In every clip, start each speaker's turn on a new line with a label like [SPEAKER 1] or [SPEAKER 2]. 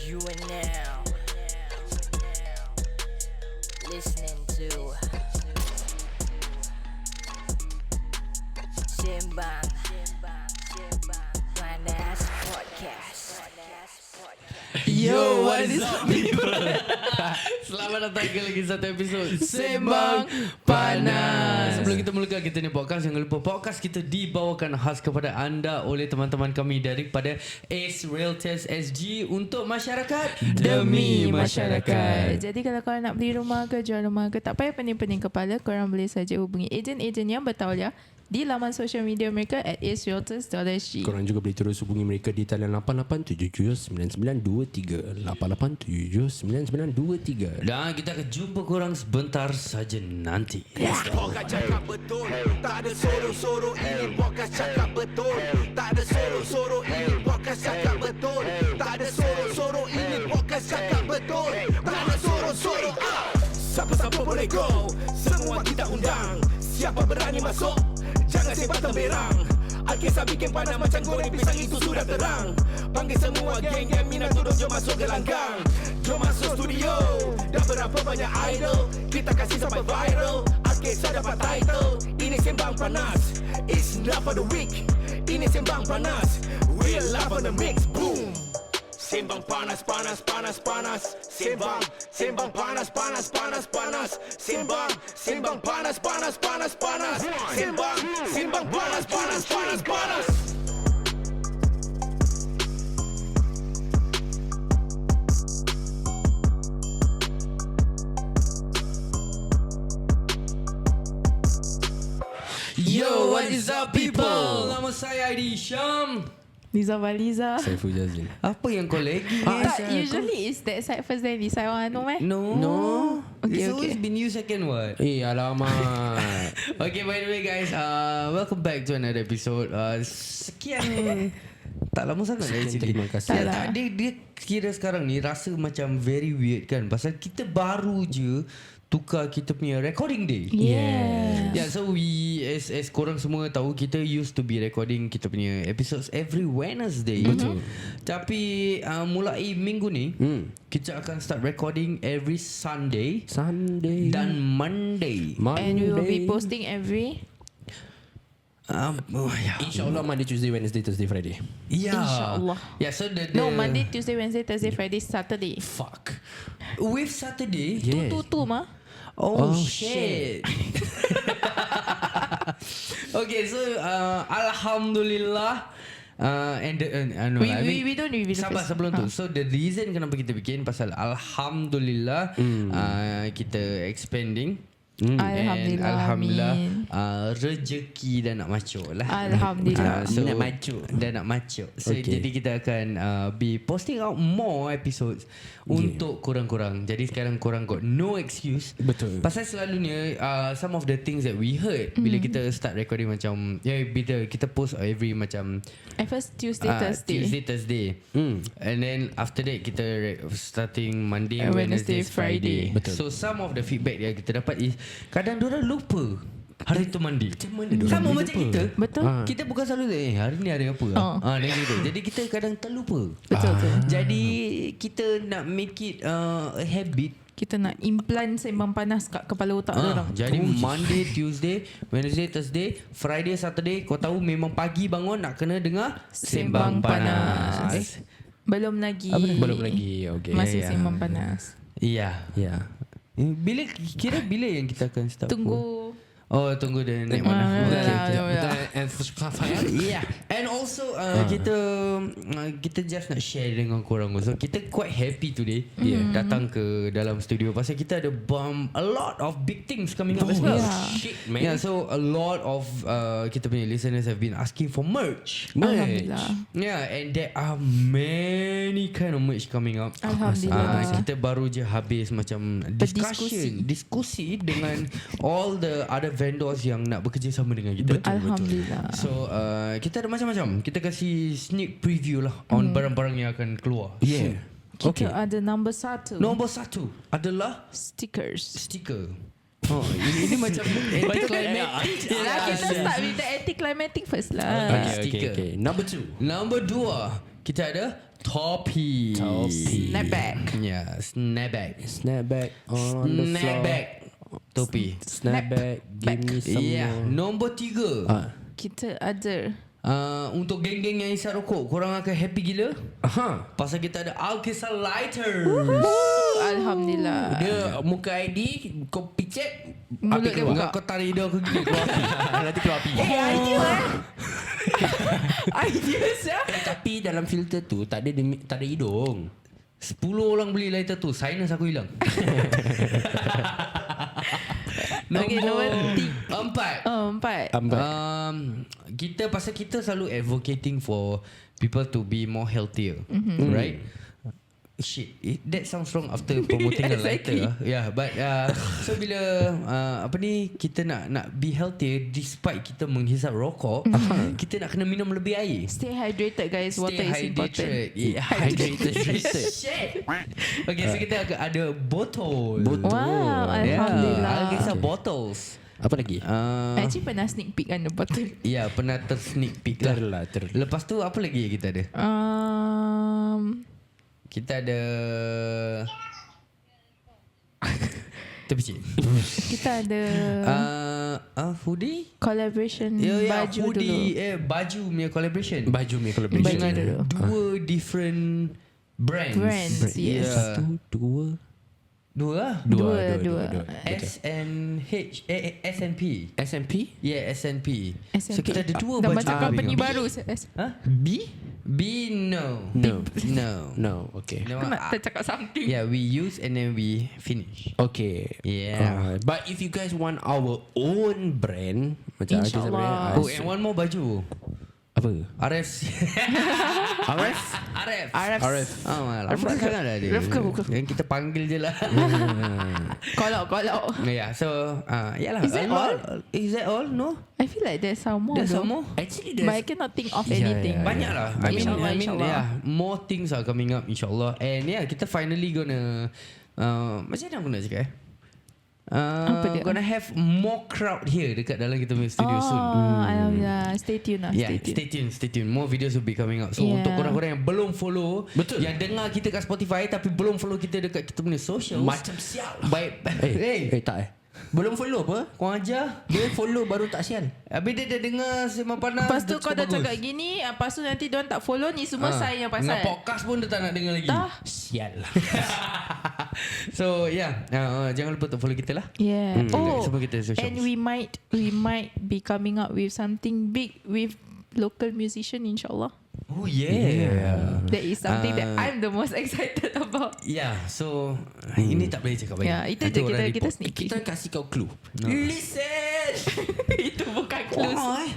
[SPEAKER 1] You are now listening to Sembang Panas Podcast.
[SPEAKER 2] Yo, what is up people? Selamat datang ke lagi satu episod Sembang Panas. Sebelum kita mulakan kita ni podcast, jangan lupa podcast kita dibawakan khas kepada anda oleh teman-teman kami daripada AceRealtorsSg untuk masyarakat, demi masyarakat.
[SPEAKER 3] Jadi kalau korang nak beli rumah ke jual rumah ke, tak payah pening-pening kepala, korang boleh saja hubungi ejen-ejen yang bertauliah di laman sosial media mereka at AceRealtorsSg.
[SPEAKER 4] Korang juga boleh terus hubungi mereka di talian 88779923 88779923.
[SPEAKER 2] Dan kita akan jumpa korang sebentar saja nanti.
[SPEAKER 5] Podcast cakap betul, tak ada sorok-sorok. Ini podcast cakap betul, tak ada sorok-sorok. Ini podcast cakap betul, tak ada sorok-sorok. Ini podcast cakap betul, tak ada sorok-sorok. Siapa-siapa boleh go, semua kita undang. Siapa berani masuk, jangan sebat temberang. Al-Kisah bikin panas macam goreng pisang, itu sudah terang. Panggil semua geng-geng minat turun, jom masuk ke langgang. Jom masuk studio, dah berapa banyak idol, kita kasih sampai viral. Al-Kisah dapat title, ini Sembang Panas. It's not for the weak, ini Sembang Panas. Real love on the mix, boom. Sembang panas, panas, panas, panas. Sembang, sembang panas, panas, panas, panas. Sembang, sembang panas, panas, panas, panas. Sembang, sembang panas, panas, panas, panas.
[SPEAKER 2] Yo, what is up people? Nama saya Aidi Syam.
[SPEAKER 3] Liza Valiza.
[SPEAKER 4] Saiful Jazil.
[SPEAKER 2] Apa yang kau lagi?
[SPEAKER 3] Tak, usually is that side first then this side one, no meh?
[SPEAKER 2] No.
[SPEAKER 3] Okay,
[SPEAKER 2] It's always
[SPEAKER 3] okay.
[SPEAKER 2] been you second what?
[SPEAKER 4] Alamak.
[SPEAKER 2] Okay, by the way guys, welcome back to another episode. Sekian tak lama sangat
[SPEAKER 4] Sekian
[SPEAKER 2] actually.
[SPEAKER 4] terima kasih.
[SPEAKER 2] Ya,
[SPEAKER 3] Tak lah.
[SPEAKER 2] dia kira sekarang ni rasa macam very weird kan, pasal kita baru je tukar kita punya recording day.
[SPEAKER 3] Yeah.
[SPEAKER 2] Yeah, so we as korang semua tahu, kita used to be recording kita punya episodes every Wednesday. Betul. Tapi mulai minggu ni kita akan start recording every Sunday dan Monday.
[SPEAKER 3] And we will be posting every
[SPEAKER 4] InsyaAllah Monday, Tuesday, Wednesday, Thursday, Friday.
[SPEAKER 2] Yeah.
[SPEAKER 3] InsyaAllah.
[SPEAKER 2] Yeah, so the
[SPEAKER 3] No, Monday, Tuesday, Wednesday, Thursday, Friday, Saturday.
[SPEAKER 2] Fuck. With Saturday.
[SPEAKER 4] Yeah.
[SPEAKER 3] Tu mah.
[SPEAKER 2] Oh shit. Okay, so Alhamdulillah.
[SPEAKER 3] We don't reveal
[SPEAKER 2] sabar
[SPEAKER 3] first.
[SPEAKER 2] sebelum tu. So the reason kenapa kita bikin pasal Alhamdulillah kita expanding. And Alhamdulillah rezeki dah nak macuk lah.
[SPEAKER 3] Alhamdulillah.
[SPEAKER 2] So
[SPEAKER 4] Nak macuk.
[SPEAKER 2] dah nak macuk. So
[SPEAKER 4] Okay.
[SPEAKER 2] jadi kita akan be posting out more episodes untuk korang-korang. Jadi sekarang korang got no excuse.
[SPEAKER 4] Betul.
[SPEAKER 2] Pasal selalunya some of the things that we heard bila kita start recording macam bila kita post every macam
[SPEAKER 3] At first Tuesday, Thursday.
[SPEAKER 2] And then after that kita starting Monday,
[SPEAKER 3] Wednesday,
[SPEAKER 2] Wednesday, Friday.
[SPEAKER 4] Betul.
[SPEAKER 2] So some of the feedback yang kita dapat is kadang diorang lupa hari tu mandi.
[SPEAKER 4] Macam mana diorang
[SPEAKER 2] Sama
[SPEAKER 4] boleh
[SPEAKER 2] macam
[SPEAKER 4] lupa?
[SPEAKER 2] kita.
[SPEAKER 3] Betul.
[SPEAKER 2] Kita bukan selalu hari ni hari apa. Dan gitu. Jadi kita kadang terlupa.
[SPEAKER 3] Betul.
[SPEAKER 2] Jadi kita nak make it a habit.
[SPEAKER 3] Kita nak implant Sembang Panas kat kepala otak orang.
[SPEAKER 2] Jadi Monday, Tuesday, Wednesday, Thursday, Friday, Saturday, kau tahu memang pagi bangun nak kena dengar
[SPEAKER 3] Sembang Panas. Belum lagi.
[SPEAKER 4] Belum lagi. Okay.
[SPEAKER 3] Masih
[SPEAKER 2] Ya.
[SPEAKER 3] Sembang Panas.
[SPEAKER 2] Iya.
[SPEAKER 4] Ya.
[SPEAKER 2] Bila yang kita akan start?
[SPEAKER 3] Tunggu.
[SPEAKER 2] Oh, tunggu dia naik mana. Yeah. And also kita just nak share dengan korang. So kita quite happy today datang ke dalam studio pasal kita ada a lot of big things coming up as well.
[SPEAKER 4] Shit, man.
[SPEAKER 2] Yeah, so a lot of kita punya listeners have been asking for merch.
[SPEAKER 3] Alhamdulillah.
[SPEAKER 2] Yeah, and there are many kind of merch coming up.
[SPEAKER 3] Alhamdulillah.
[SPEAKER 2] Kita baru je habis macam diskusi dengan all the other vendors yang nak bekerja sama dengan kita.
[SPEAKER 3] Alhamdulillah.
[SPEAKER 2] So kita ada macam-macam. Kita kasih sneak preview lah on barang-barang yang akan keluar.
[SPEAKER 4] Yeah.
[SPEAKER 3] Kita ada nombor 1.
[SPEAKER 2] Nombor 1 adalah
[SPEAKER 3] Stickers.
[SPEAKER 2] stiker. Oh, ini macam anticlimactic.
[SPEAKER 3] Kita start with the anticlimactic first lah.
[SPEAKER 4] Okay. Number 2.
[SPEAKER 2] Number 2, kita ada topi.
[SPEAKER 3] Snapback.
[SPEAKER 2] Ya, snapback.
[SPEAKER 4] Snapback on the floor.
[SPEAKER 2] Snapback. Topi.
[SPEAKER 4] Snapback. Give me some
[SPEAKER 2] Ya,
[SPEAKER 4] more.
[SPEAKER 2] nombor 3.
[SPEAKER 3] Kita ada
[SPEAKER 2] Untuk geng-geng yang isap rokok, korang akan happy gila. Pasal kita ada Al-Kisah lighter.
[SPEAKER 3] Alhamdulillah.
[SPEAKER 4] Dia muka ID kau picet
[SPEAKER 3] Mulut dia buka.
[SPEAKER 2] Kau tarik hidung aku gila keluar api.
[SPEAKER 4] nanti keluar api.
[SPEAKER 3] Idea sah.
[SPEAKER 4] Tapi dalam filter tu tak ada hidung.
[SPEAKER 2] 10 orang beli lighter tu, sinus aku hilang.
[SPEAKER 3] Okay, nombor
[SPEAKER 2] 4.
[SPEAKER 3] 4.
[SPEAKER 2] Kita selalu advocating for people to be more healthier, right? Shit, that sounds wrong after promoting a lighter. Yeah, but so bila kita nak be healthier despite kita menghisap rokok, kita nak kena minum lebih air.
[SPEAKER 3] Stay hydrated guys. Water is important.
[SPEAKER 2] Yeah, hydrated. Shit. Okay, so kita akan ada botol.
[SPEAKER 3] Wow, Alhamdulillah.
[SPEAKER 2] Al-Kisah bottles.
[SPEAKER 4] Apa lagi?
[SPEAKER 3] Actually pernah sneak peek kan the bottle.
[SPEAKER 2] Ya, pernah ter-sneak peek lah. Lepas tu apa lagi yang kita ada? Kita ada terpicit.
[SPEAKER 3] Kita ada
[SPEAKER 2] hoodie?
[SPEAKER 3] collaboration baju
[SPEAKER 2] hoodie,
[SPEAKER 3] dulu.
[SPEAKER 2] baju punya collaboration.
[SPEAKER 4] Baju punya
[SPEAKER 3] Baju
[SPEAKER 2] Dengan
[SPEAKER 3] dulu.
[SPEAKER 2] 2 different brands.
[SPEAKER 3] Yes.
[SPEAKER 4] Satu, dua.
[SPEAKER 3] Dua.
[SPEAKER 2] SNP.
[SPEAKER 4] SMP?
[SPEAKER 2] Yeah, SNP.
[SPEAKER 3] SNP.
[SPEAKER 2] So kita ada 2
[SPEAKER 3] Dah
[SPEAKER 2] baju.
[SPEAKER 3] macam company baru.
[SPEAKER 2] B no.
[SPEAKER 4] Okay.
[SPEAKER 2] No,
[SPEAKER 3] Aku nak tercakap something.
[SPEAKER 2] yeah, we use and then we finish.
[SPEAKER 4] Okay.
[SPEAKER 2] Yeah.
[SPEAKER 4] But if you guys want our own brand, macam
[SPEAKER 3] InsyaAllah.
[SPEAKER 2] Oh, and one more baju.
[SPEAKER 4] apa?
[SPEAKER 2] RF.
[SPEAKER 4] RF.
[SPEAKER 2] Lambat sangat lah dia.
[SPEAKER 3] Ref ke bukan?
[SPEAKER 2] Yang kita panggil je lah.
[SPEAKER 3] Call out.
[SPEAKER 2] Yeah, so yalah.
[SPEAKER 3] Is that all?
[SPEAKER 2] Is that all? No.
[SPEAKER 3] I feel like there's some more.
[SPEAKER 2] There's
[SPEAKER 3] though.
[SPEAKER 2] some more.
[SPEAKER 4] Actually,
[SPEAKER 3] But I cannot think of anything.
[SPEAKER 2] Banyak lah. I mean,
[SPEAKER 3] InsyaAllah.
[SPEAKER 2] yeah, more things are coming up insyaAllah. And yeah, kita finally gonna macam mana aku nak cakap
[SPEAKER 3] Apa dia?
[SPEAKER 2] gonna have more crowd here dekat dalam kita punya studio soon.
[SPEAKER 3] Alhamdulillah. Stay tuned lah.
[SPEAKER 2] Yeah, stay tuned. More videos will be coming out. So untuk korang-korang yang belum follow, yang dengar kita kat Spotify tapi belum follow kita dekat kita punya socials,
[SPEAKER 4] macam sial.
[SPEAKER 2] baik.
[SPEAKER 4] Tak belum follow apa?
[SPEAKER 2] Kau ajar.
[SPEAKER 4] Dia follow baru tak sial.
[SPEAKER 2] Habis dia dah dengar Sembang Panas.
[SPEAKER 3] Lepas tu
[SPEAKER 2] dia
[SPEAKER 3] kau dah
[SPEAKER 2] bagus.
[SPEAKER 3] cakap gini, lepas tu nanti diorang tak follow, ni semua saya yang pasal.
[SPEAKER 2] Dengan podcast pun dia tak nak dengar lagi.
[SPEAKER 4] Sial.
[SPEAKER 2] So yeah, jangan lupa untuk follow kita lah.
[SPEAKER 3] Yeah.
[SPEAKER 2] Semua kita socials.
[SPEAKER 3] And we might be coming up with something big with local musician insyaAllah.
[SPEAKER 2] Oh yeah.
[SPEAKER 3] That is something that I'm the most excited about.
[SPEAKER 2] Yeah, so ini tak boleh cakap banyak.
[SPEAKER 3] Ya, itu
[SPEAKER 2] Nanti
[SPEAKER 3] je
[SPEAKER 2] orang
[SPEAKER 3] kita
[SPEAKER 2] report.
[SPEAKER 3] sneak peek.
[SPEAKER 4] Kita kasih kau clue.
[SPEAKER 2] Listen.
[SPEAKER 3] Itu bukan clues.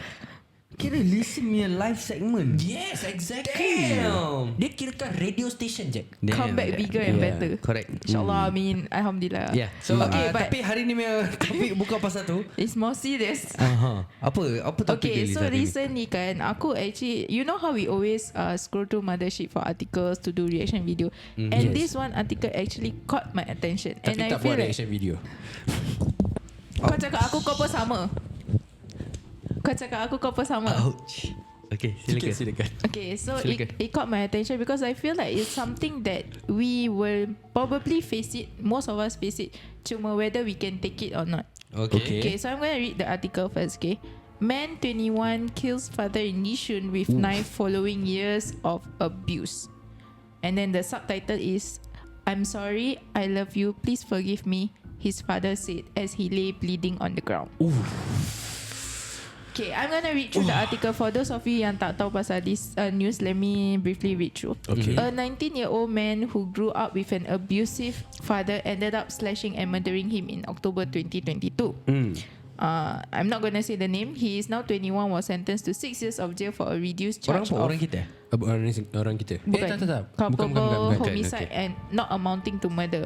[SPEAKER 2] Kira listen punya live segment.
[SPEAKER 4] Yes, exactly.
[SPEAKER 2] Damn.
[SPEAKER 4] Dia kirakan radio station je.
[SPEAKER 3] Come back bigger and better.
[SPEAKER 2] Correct.
[SPEAKER 3] InsyaAllah, amin. Alhamdulillah.
[SPEAKER 2] Yeah. So
[SPEAKER 3] Okay, but
[SPEAKER 2] tapi hari ni punya topik bukan pasal tu.
[SPEAKER 3] it's more serious.
[SPEAKER 2] Apa topik
[SPEAKER 3] Okay,
[SPEAKER 2] dia
[SPEAKER 3] so
[SPEAKER 2] hari ni?
[SPEAKER 3] recently kan, aku actually, you know how we always scroll through Mothership for articles to do reaction video, and this one article actually caught my attention,
[SPEAKER 4] Tapi
[SPEAKER 3] and I
[SPEAKER 4] tak
[SPEAKER 3] feel
[SPEAKER 4] buat
[SPEAKER 3] like
[SPEAKER 4] reaction video.
[SPEAKER 3] kau cakap aku kau pun sama.
[SPEAKER 2] Ouch. Okay, silakan.
[SPEAKER 3] Okay, so
[SPEAKER 2] Silakan.
[SPEAKER 3] it caught my attention because I feel like it's something that we will probably face it. Most of us face it. Cuma whether we can take it or not.
[SPEAKER 2] Okay.
[SPEAKER 3] Okay, so I'm going to read the article first, okay? Man 21 kills father in Yishun with knife following years of abuse. And then the subtitle is, I'm sorry, I love you, please forgive me, his father said as he lay bleeding on the ground. Okay, I'm gonna read through the article. For those of you yang tak tahu pasal this news, let me briefly read through.
[SPEAKER 4] Okay.
[SPEAKER 3] A 19-year-old man who grew up with an abusive father ended up slashing and murdering him in October 2022. I'm not gonna say the name. He is now 21, was sentenced to 6 years of jail for a reduced charge
[SPEAKER 2] Orang kita.
[SPEAKER 4] Orang kita.
[SPEAKER 3] bukan,
[SPEAKER 4] Tak.
[SPEAKER 3] culpable
[SPEAKER 4] Bukan.
[SPEAKER 3] homicide and not amounting to murder.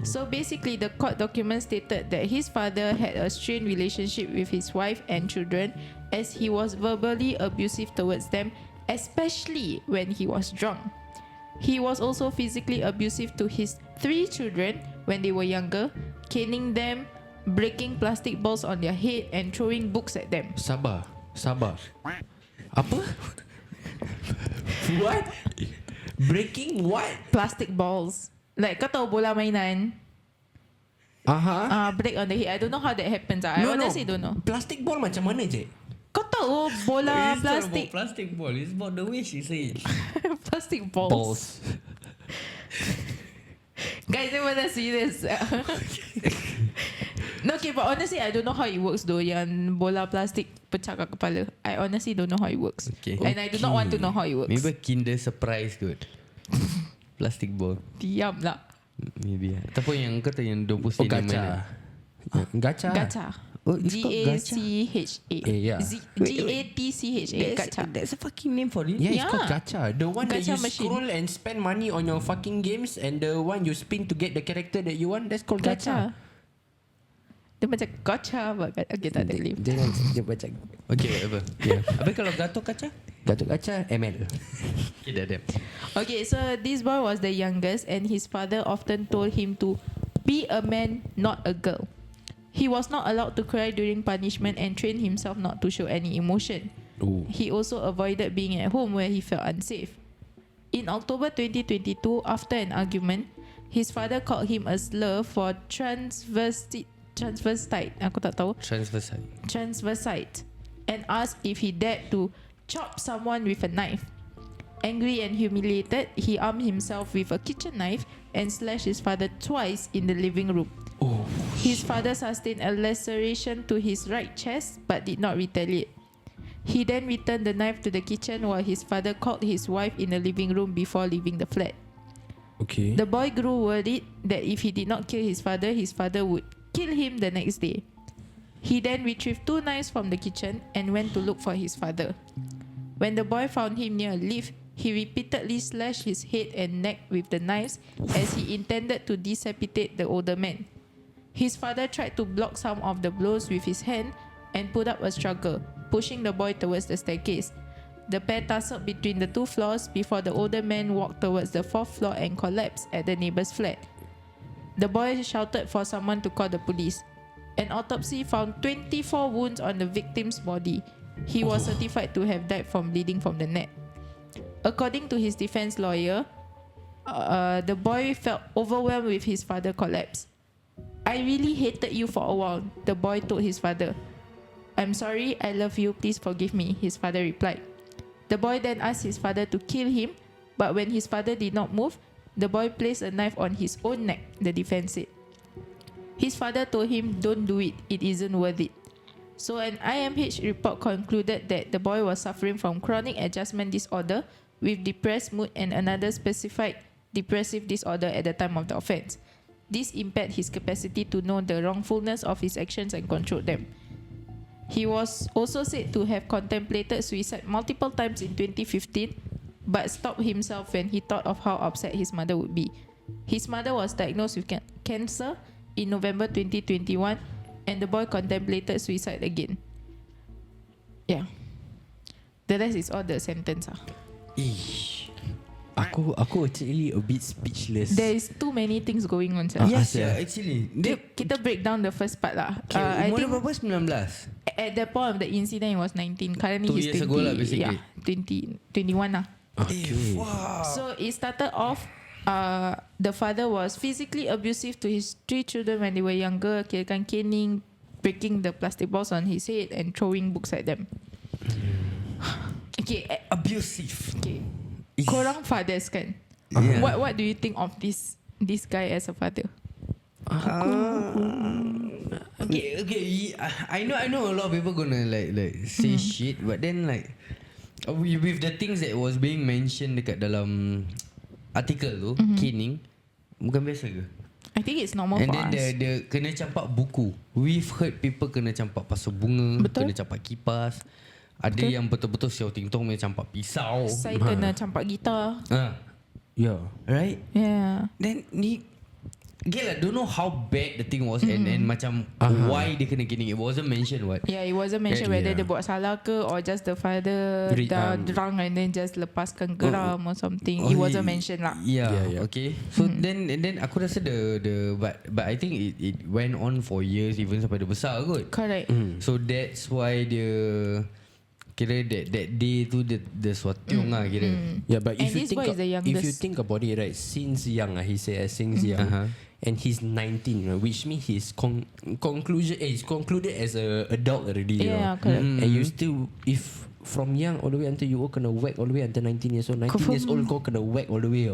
[SPEAKER 3] So basically, the court document stated that his father had a strained relationship with his wife and children as he was verbally abusive towards them, especially when he was drunk. He was also physically abusive to his 3 children when they were younger, caning them, breaking plastic balls on their head and throwing books at them.
[SPEAKER 4] Sabar. Apa? What? Breaking what?
[SPEAKER 3] Plastic balls. Like kau tahu bola mainan, break on the head. I don't know how that happens. I honestly don't know.
[SPEAKER 4] Plastic ball macam mana je?
[SPEAKER 3] Kau tahu bola plastik.
[SPEAKER 2] Plastic ball. It's about the way she say it.
[SPEAKER 3] Plastic balls. Guys, they were serious. No, okay, but honestly, I don't know how it works though. Yang bola plastik pecah kat kepala. I honestly don't know how it works.
[SPEAKER 2] Okay.
[SPEAKER 3] And I do not want to know how it works.
[SPEAKER 2] Maybe Kinder Surprise kot. Plastic ball.
[SPEAKER 3] Diam lah.
[SPEAKER 2] Maybe. Ataupun yang kata yang diorang pusing
[SPEAKER 4] gacha. Gacha.
[SPEAKER 3] Gacha.
[SPEAKER 4] Oh, it's called gacha.
[SPEAKER 3] G-A-C-H-A.
[SPEAKER 4] Yeah.
[SPEAKER 3] G-A-T-C-H-A. Gacha.
[SPEAKER 2] That's a fucking name for it.
[SPEAKER 4] Yeah, it's called gacha. The one that
[SPEAKER 3] Gacha
[SPEAKER 4] you
[SPEAKER 3] machine.
[SPEAKER 4] scroll and spend money on your fucking games, and the one you spin to get the character that you want, that's called gacha.
[SPEAKER 3] Dia macam gacha. Okay, tak ada lift.
[SPEAKER 4] Dia macam
[SPEAKER 2] Okay, whatever.
[SPEAKER 4] Yeah.
[SPEAKER 2] Habis kalau gato kaca?
[SPEAKER 4] Gatot gacha ML.
[SPEAKER 2] Okay, dah.
[SPEAKER 3] Okay, so this boy was the youngest and his father often told him to be a man, not a girl. He was not allowed to cry during punishment and trained himself not to show any emotion.
[SPEAKER 4] Ooh.
[SPEAKER 3] He also avoided being at home where he felt unsafe. In October 2022, after an argument, his father called him a slur for transvestite. Aku tak tahu. Transvestite. And asked if he dared to chop someone with a knife. Angry and humiliated, he armed himself with a kitchen knife and slashed his father twice in the living room. His father sustained a laceration to his right chest but did not retaliate. He then returned the knife to the kitchen while his father called his wife in the living room before leaving the flat.
[SPEAKER 4] Okay.
[SPEAKER 3] The boy grew worried that if he did not kill his father would kill him the next day. He then retrieved 2 knives from the kitchen and went to look for his father. When the boy found him near a lift, he repeatedly slashed his head and neck with the knives as he intended to decapitate the older man. His father tried to block some of the blows with his hand and put up a struggle, pushing the boy towards the staircase. The pair tussled between the 2 floors before the older man walked towards the 4th floor and collapsed at the neighbor's flat. The boy shouted for someone to call the police. An autopsy found 24 wounds on the victim's body. He was certified to have died from bleeding from the neck. According to his defense lawyer, the boy felt overwhelmed with his father's collapse. I really hated you for a while, the boy told his father. I'm sorry, I love you, please forgive me, his father replied. The boy then asked his father to kill him, but when his father did not move, the boy placed a knife on his own neck, the defense said. His father told him, don't do it, it isn't worth it. So an IMH report concluded that the boy was suffering from chronic adjustment disorder with depressed mood and another specified depressive disorder at the time of the offence. This impaired his capacity to know the wrongfulness of his actions and control them. He was also said to have contemplated suicide multiple times in 2015 but stopped himself when he thought of how upset his mother would be. His mother was diagnosed with cancer in November 2021 and the boy contemplated suicide again. Yeah. The rest is all the sentence.
[SPEAKER 4] Aku actually a bit speechless.
[SPEAKER 3] There is too many things going on. Sir.
[SPEAKER 2] Yes, actually.
[SPEAKER 3] Kita break down the first part lah. I
[SPEAKER 2] Umur dia
[SPEAKER 3] think
[SPEAKER 2] berapa? 19?
[SPEAKER 3] at the point of the incident he was 19. Currently
[SPEAKER 2] 2
[SPEAKER 3] he's
[SPEAKER 2] years
[SPEAKER 3] 20.
[SPEAKER 2] ago lah, basically.
[SPEAKER 3] Yeah, 21 lah.
[SPEAKER 4] Okay.
[SPEAKER 3] So it started off the father was physically abusive to his 3 children when they were younger, kirakan caning, breaking the plastic balls on his head and throwing books at them. Okay,
[SPEAKER 2] Abusive.
[SPEAKER 3] okay. Korang fathers kan?
[SPEAKER 2] Yeah.
[SPEAKER 3] What do you think of this guy as a father?
[SPEAKER 2] Okay. I know a lot of people gonna like say shit, but then like with the things that was being mentioned dekat dalam artikel tu, caning bukan biasa ke?
[SPEAKER 3] I think it's normal
[SPEAKER 2] And
[SPEAKER 3] for
[SPEAKER 2] then
[SPEAKER 3] us.
[SPEAKER 2] the kena campak buku. We've heard people kena campak pasal bunga,
[SPEAKER 3] Betul.
[SPEAKER 2] kena campak kipas. Ada
[SPEAKER 3] Betul.
[SPEAKER 2] yang betul-betul siau ting tong punya campak pisau.
[SPEAKER 3] Saya kena campak gitar.
[SPEAKER 4] Yeah.
[SPEAKER 2] Right?
[SPEAKER 3] Yeah.
[SPEAKER 2] Then ni Gila, don't know how bad the thing was and macam why dia kena caning. It wasn't mentioned what.
[SPEAKER 3] Yeah, it wasn't mentioned whether dia buat salah ke or just the father dah drunk and then just lepaskan geram or something. It wasn't mentioned lah.
[SPEAKER 2] Yeah. Okay. So then aku rasa but I think it went on for years even sampai dia besar kot.
[SPEAKER 3] Correct.
[SPEAKER 2] So that's why dia Kira that day tu dia suationg lah kira.
[SPEAKER 4] Yeah, but
[SPEAKER 3] And this boy is the youngest.
[SPEAKER 4] if you think about it, right, since young, he said since young, and he's 19, which means he's he's concluded as a adult already.
[SPEAKER 3] Yeah, correct.
[SPEAKER 4] And you still, if from young all the way until you kena whack all the way until 19 years old, 19 years old kau kena whack all the way.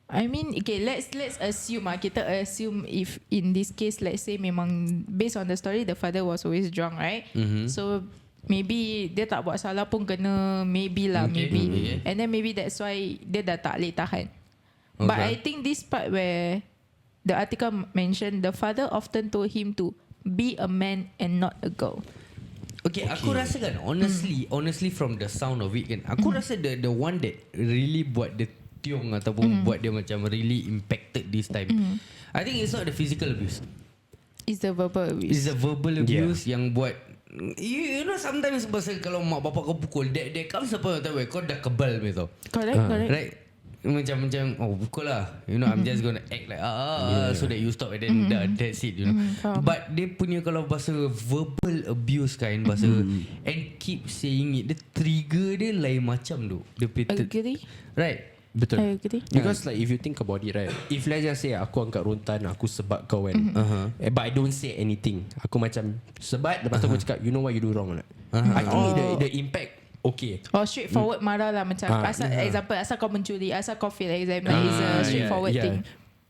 [SPEAKER 3] I mean, okay, let's assume kita assume if in this case, let's say memang based on the story, the father was always drunk, right? So maybe dia tak buat salah pun kena, maybe lah, maybe. And then maybe that's why dia dah tak boleh tahan. But I think this part where the article mentioned, the father often told him to be a man and not a girl.
[SPEAKER 2] Okay, aku rasa kan honestly from the sound of it kan, aku rasa the one that really buat the tiong ataupun buat dia macam really impacted this time, I think it's not the physical abuse.
[SPEAKER 3] It's the verbal abuse.
[SPEAKER 2] It's the verbal abuse yang buat you know sometimes pasal kalau mak bapak kau pukul, that comes a point of time where kau dah kebal tau.
[SPEAKER 3] Correct.
[SPEAKER 2] Right? Macam pukul lah, you know, I'm just gonna act like so that you stop and then that's it, you know. But dia punya kalau bahasa verbal abuse kan, bahasa and keep saying it, the trigger dia lain macam tu. Dia
[SPEAKER 3] Agree.
[SPEAKER 2] right.
[SPEAKER 4] Betul.
[SPEAKER 3] I agree.
[SPEAKER 4] Because like if you think about it, right, if let's just say aku angkat rontan, aku sebab kau kan, but I don't say anything, aku macam sebat, lepas tu aku cakap, you know what you do wrong or not? I think the impact okay.
[SPEAKER 3] Or straightforward marah lah macam example, asal kau mencuri, asal kau fail exam, that is a straightforward thing.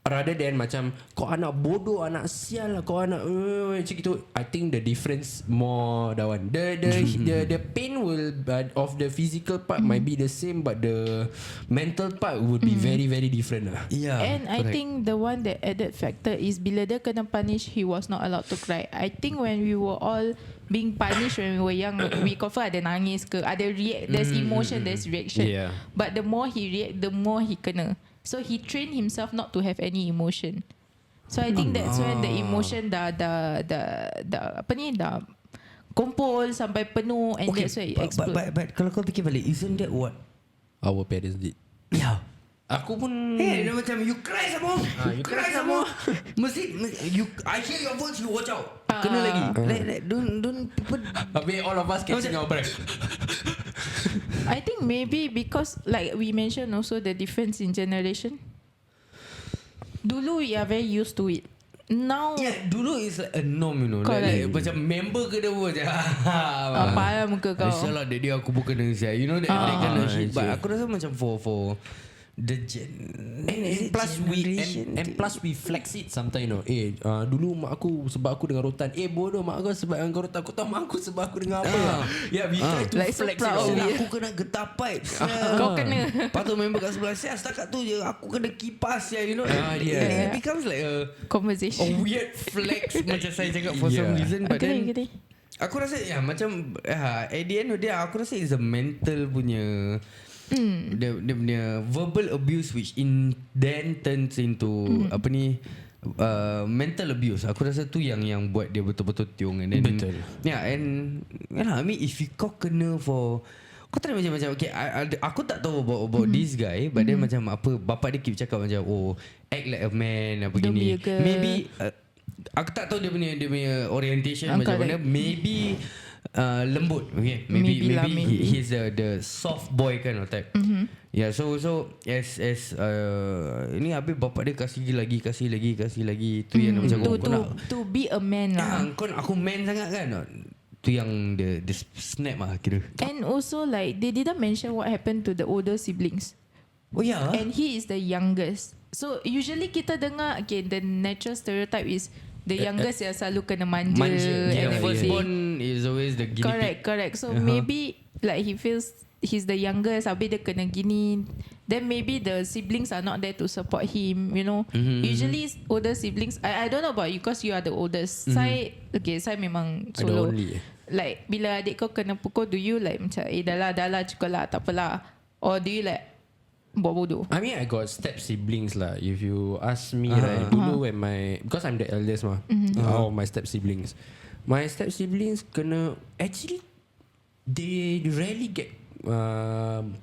[SPEAKER 4] Rather than macam kau anak bodoh, anak sial lah, kau anak macam gitu. I think the difference more that one. The pain will of the physical part might be the same, but the mental part would be very very different lah.
[SPEAKER 2] Yeah.
[SPEAKER 3] And I think the one that added factor is bila dia kena punish, he was not allowed to cry. I think when we were all being punished when we were young, we confirm ada nangis ke, ada react, there's emotion, there's reaction.
[SPEAKER 4] Yeah.
[SPEAKER 3] But the more he react, the more he kena. So he trained himself not to have any emotion. So I think that's when the emotion dah apa ni, dah kumpul sampai penuh, and that's why it explode.
[SPEAKER 2] But kalau kau fikir balik, isn't that what
[SPEAKER 4] Our parents did.
[SPEAKER 2] yeah.
[SPEAKER 4] Aku pun
[SPEAKER 2] Dia macam you cry sama. You cry sama. Mesti I hear your voice, you watch out. Kena lagi. Like don't people.
[SPEAKER 4] habis all of us catching our breath.
[SPEAKER 3] I think maybe because like we mentioned also the difference in generation. Dulu we are very used to it. Now
[SPEAKER 2] dulu is like a norm, you know. Like macam member ke dia pun macam
[SPEAKER 3] apa lah muka kau.
[SPEAKER 2] Salah dia aku bukan dengan saya. You know that kind of shit. But aku rasa macam for the
[SPEAKER 4] And plus we flex it sometimes, you know. Dulu mak aku sebab aku dengan rotan. Bodoh mak aku sebab dengan rotan. Aku tahu mak aku sebab aku dengan apa. We try to
[SPEAKER 3] like
[SPEAKER 4] flex
[SPEAKER 3] so proud.
[SPEAKER 2] aku kena getah pipe.
[SPEAKER 3] Kau kena.
[SPEAKER 2] Patut member kat sebelah saya setakat tu je aku kena kipas ya, you know. It becomes like a
[SPEAKER 3] Conversation.
[SPEAKER 2] weird flex macam saya cakap for some reason, but then aku rasa macam at the end of the day aku rasa it's a mental punya dia punya verbal abuse which then turns into apa ni mental abuse. Aku rasa tu yang buat dia betul-betul tiung. And then
[SPEAKER 4] betul.
[SPEAKER 2] and I mean if you kau kena for kau tak macam okay, aku tak tahu about this guy, but then macam apa bapak dia keep cakap macam act like a man apa gini. Maybe aku tak tahu dia punya orientation macam mana. Maybe lembut, okay. Maybe he's the soft boy kind of type. Yeah, so as ini habis bapak dia kasih lagi tu yang macam
[SPEAKER 3] to be a man lah.
[SPEAKER 2] Kau aku man sangat kan. Tu yang the snap lah kira.
[SPEAKER 3] And also like they didn't mention what happened to the older siblings.
[SPEAKER 2] Oh yeah.
[SPEAKER 3] And he is the youngest. So usually kita dengar the natural stereotype is the youngest yang selalu kena manja.
[SPEAKER 2] Yeah,
[SPEAKER 3] and
[SPEAKER 2] firstborn is always the guinea pig.
[SPEAKER 3] Correct. So maybe like he feels he's the youngest, habis dia kena gini. Then maybe the siblings are not there to support him, you know. Usually older siblings, I don't know about you because you are the oldest. Saya memang solo. Like bila adik kau kena pukul, do you like macam dah lah cukup lah, tak apalah, or do you like buat bodoh?
[SPEAKER 4] I mean I got step siblings lah. If you ask me right, dulu when because I'm the eldest mah, all my step siblings kena, actually they rarely get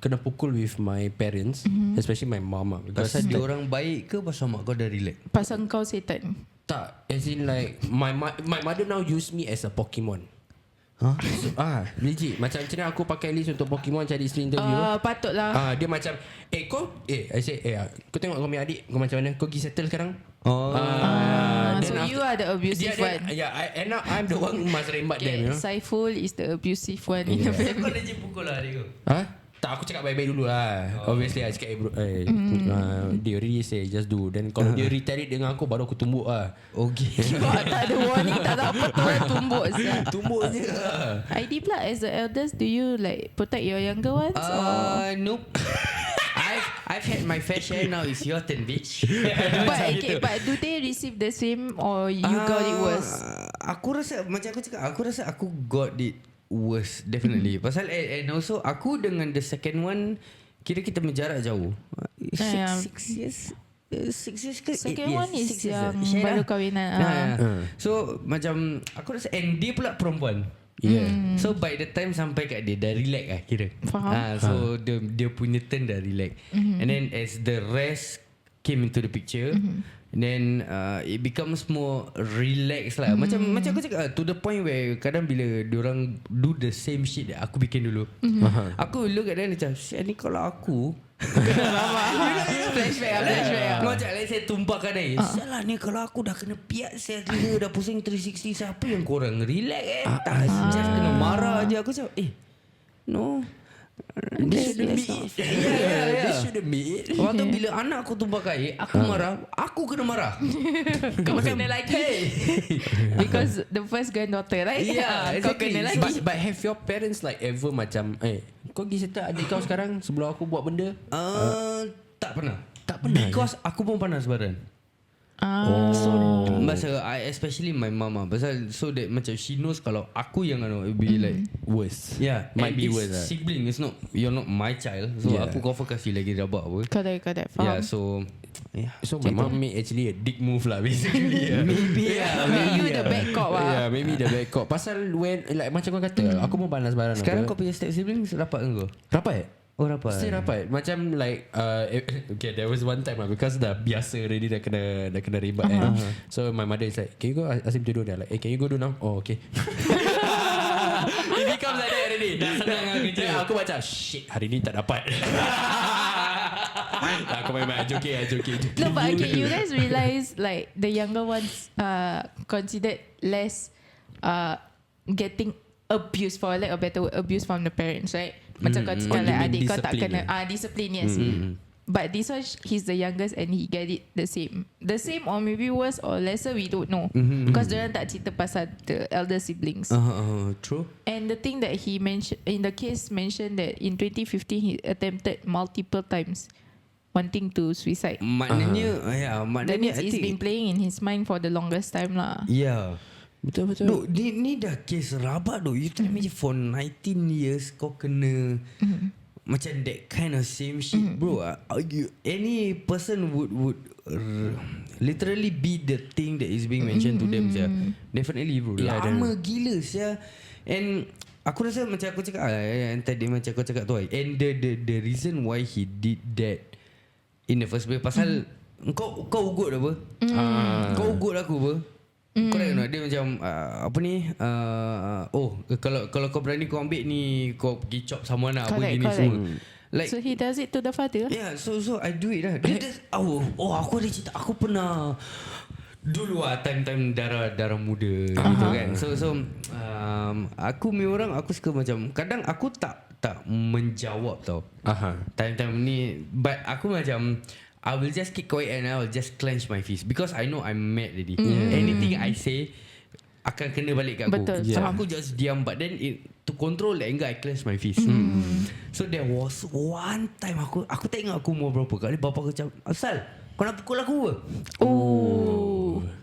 [SPEAKER 4] kena pukul with my parents, especially my mama.
[SPEAKER 2] Pasal dia orang baik ke pasal mak kau dah relax?
[SPEAKER 3] Pasal kau setan?
[SPEAKER 4] Tak, as in like my mother now use me as a Pokemon. Legit. Macam aku pakai list untuk Pokemon cari isteri interview.
[SPEAKER 3] Patutlah.
[SPEAKER 4] Dia macam I say kau tengok kau punya adik kau macam mana, kau pergi settle sekarang.
[SPEAKER 3] So
[SPEAKER 4] then
[SPEAKER 3] you are the abusive one.
[SPEAKER 4] And now I'm the one who must rembat them, you know.
[SPEAKER 3] Saiful is the abusive one in the family.
[SPEAKER 2] Kau legit pukul lah adik kau.
[SPEAKER 4] Tak, aku cakap baik-baik dulu lah. Obviously I cakap dia already say just do. Then kalau dia retaliate dengan aku, baru aku tumbuk lah.
[SPEAKER 2] Okay.
[SPEAKER 3] Tak ada warning, tak ada apa tu, tumbuk siap.
[SPEAKER 4] Tumbuk je lah.
[SPEAKER 3] ID pula, as the eldest, do you like protect your younger ones? Or?
[SPEAKER 2] Nope. I've had my fair share. Now it's your turn, bitch.
[SPEAKER 3] But do they receive the same or you got it worse?
[SPEAKER 2] Aku rasa macam aku cakap, aku rasa aku got it worse definitely. Pasal and also aku dengan the second one kira kita menjarak jauh. 6 years. 6 years ke?
[SPEAKER 3] Second one is yang
[SPEAKER 2] Syara.
[SPEAKER 3] baru kahwinan.
[SPEAKER 2] So macam aku rasa, and dia pula perempuan. So by the time sampai kat dia dah relax lah kira.
[SPEAKER 3] Faham.
[SPEAKER 2] So dia punya turn dah relax. And then as the rest came into the picture, then it becomes more relaxed lah. Macam aku cakap, to the point where kadang bila diorang do the same shit that aku bikin dulu, aku look at them macam, ni kalau aku flashback. Macam let's say tumpahkan air. Salah ni kalau aku dah kena piat saya gila, dah pusing 360, siapa yang korang relax tak just kena marah je. Aku cakap no, this shouldn't be it. This shouldn't be it. Waktu bila anak aku tumpahkan air, aku marah, aku kena marah.
[SPEAKER 3] Kau kena lagi. Because the first granddaughter, right? Kau kena lagi.
[SPEAKER 4] But have your parents like ever macam kau pergi settle adik kau sekarang sebelum aku buat benda?
[SPEAKER 2] Tak pernah.
[SPEAKER 4] Tak pernah.
[SPEAKER 2] Because aku pun panas badan. So masa especially my mama, pasal so that macam she knows kalau aku yang it be like
[SPEAKER 4] worse.
[SPEAKER 2] might be
[SPEAKER 4] worse
[SPEAKER 2] worse. Sibling is not, you're not my child. So aku cover kasih lagi rabak apa.
[SPEAKER 3] Correct. Faham.
[SPEAKER 2] So
[SPEAKER 4] my mom made actually a dick move lah basically.
[SPEAKER 2] maybe
[SPEAKER 3] You the bad cop lah.
[SPEAKER 4] Maybe the bad cop. Pasal when like macam kau kata, aku pun panas badan.
[SPEAKER 2] sekarang kau punya step siblings rapat ke kau?
[SPEAKER 4] rapat.
[SPEAKER 2] Oh rapat.
[SPEAKER 4] Still rapat. Macam like okay, there was one time lah, because dah biasa already, dah kena ribet kan. So my mother is like, can you go ask him to do that? Like, can you go do now? Oh okay. It becomes like that already. Dah senang dengan kerja. Aku macam shit, hari ni tak dapat. Aku main joking.
[SPEAKER 3] No, but okay, you guys realize like the younger ones considered less getting abused, for lack of better word, abuse from the parents, right? Macam kau cakap like adik kau tak kena discipline, yes. But this one, he's the youngest and he get it the same or maybe worse or lesser, we don't know. Because diorang tak cerita pasal the elder siblings.
[SPEAKER 2] True.
[SPEAKER 3] And the thing that he mentioned in the case mentioned that in 2015 he attempted multiple times wanting to suicide.
[SPEAKER 2] Maknanya
[SPEAKER 3] That means it's been playing in his mind for the longest time lah.
[SPEAKER 4] Betul.
[SPEAKER 2] No, ni dah case rabak tu. You tell me for 19 years kau kena macam that kind of same shit, bro. Any person would literally be the thing that is being mentioned to them, sia. Definitely, bro. Lama gila, sia. And aku rasa macam aku cakap yang tadi macam aku cakap tu, and the reason why he did that in the first place, pasal kau ugut apa? Kau ugut aku apa? Correct tak? Dia macam apa ni? Kalau kau berani kau ambil ni, kau pergi chop sama nak apa gini semua. Like,
[SPEAKER 3] so he does it to the father?
[SPEAKER 2] Yeah, so I do it lah. Aku ada cerita. Aku pernah dulu time darah muda gitu kan. So aku punya orang, aku suka macam, kadang aku tak menjawab tau. Time ni, but aku macam I will just keep quiet and I will just clench my fist because I know I'm mad already. Anything I say akan kena balik kat aku.
[SPEAKER 3] Betul.
[SPEAKER 2] So aku just diam, but then to control that anger, I clench my fist. So there was one time aku tak ingat aku umur berapa kali, bapa aku macam, "Asal kau nak pukul aku ke?"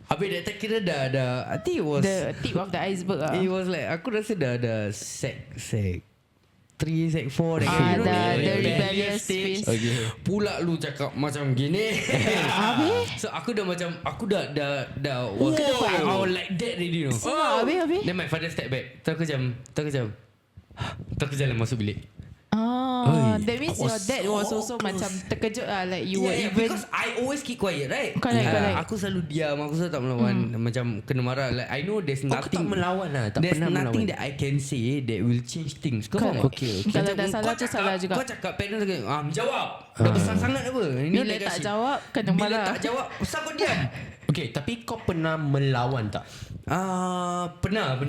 [SPEAKER 2] Habis that time kira dah I think it was
[SPEAKER 3] the tip of the iceberg lah.
[SPEAKER 2] It was like aku rasa dah sec 3, sec 4
[SPEAKER 3] the rebellious phase.
[SPEAKER 2] Pula lu cakap macam gini. So aku dah macam, aku dah was I was like that already, you know.
[SPEAKER 3] Habis
[SPEAKER 2] Then my father step back. Terus aku jalan masuk bilik.
[SPEAKER 3] That means your dad was also macam terkejut lah. Like you were even.
[SPEAKER 2] Because I always keep quiet, right?
[SPEAKER 3] Correct.
[SPEAKER 2] Aku selalu diam. Aku selalu tak melawan. Macam kena marah. Like I know there's
[SPEAKER 4] Aku
[SPEAKER 2] nothing.
[SPEAKER 4] tak melawan lah. Tak
[SPEAKER 2] There's
[SPEAKER 4] pernah
[SPEAKER 2] nothing
[SPEAKER 4] melawan.
[SPEAKER 2] that I can say that will change things. Kau faham?
[SPEAKER 3] Okay. Kalau dah salah tu salah juga.
[SPEAKER 2] Kau cakap parents jawab. Dah besar sangat apa?
[SPEAKER 3] Bila tak jawab kena
[SPEAKER 2] Bila
[SPEAKER 3] marah.
[SPEAKER 2] tak jawab, pasal kau diam.
[SPEAKER 4] Okay, tapi kau pernah melawan tak?
[SPEAKER 2] Pernah.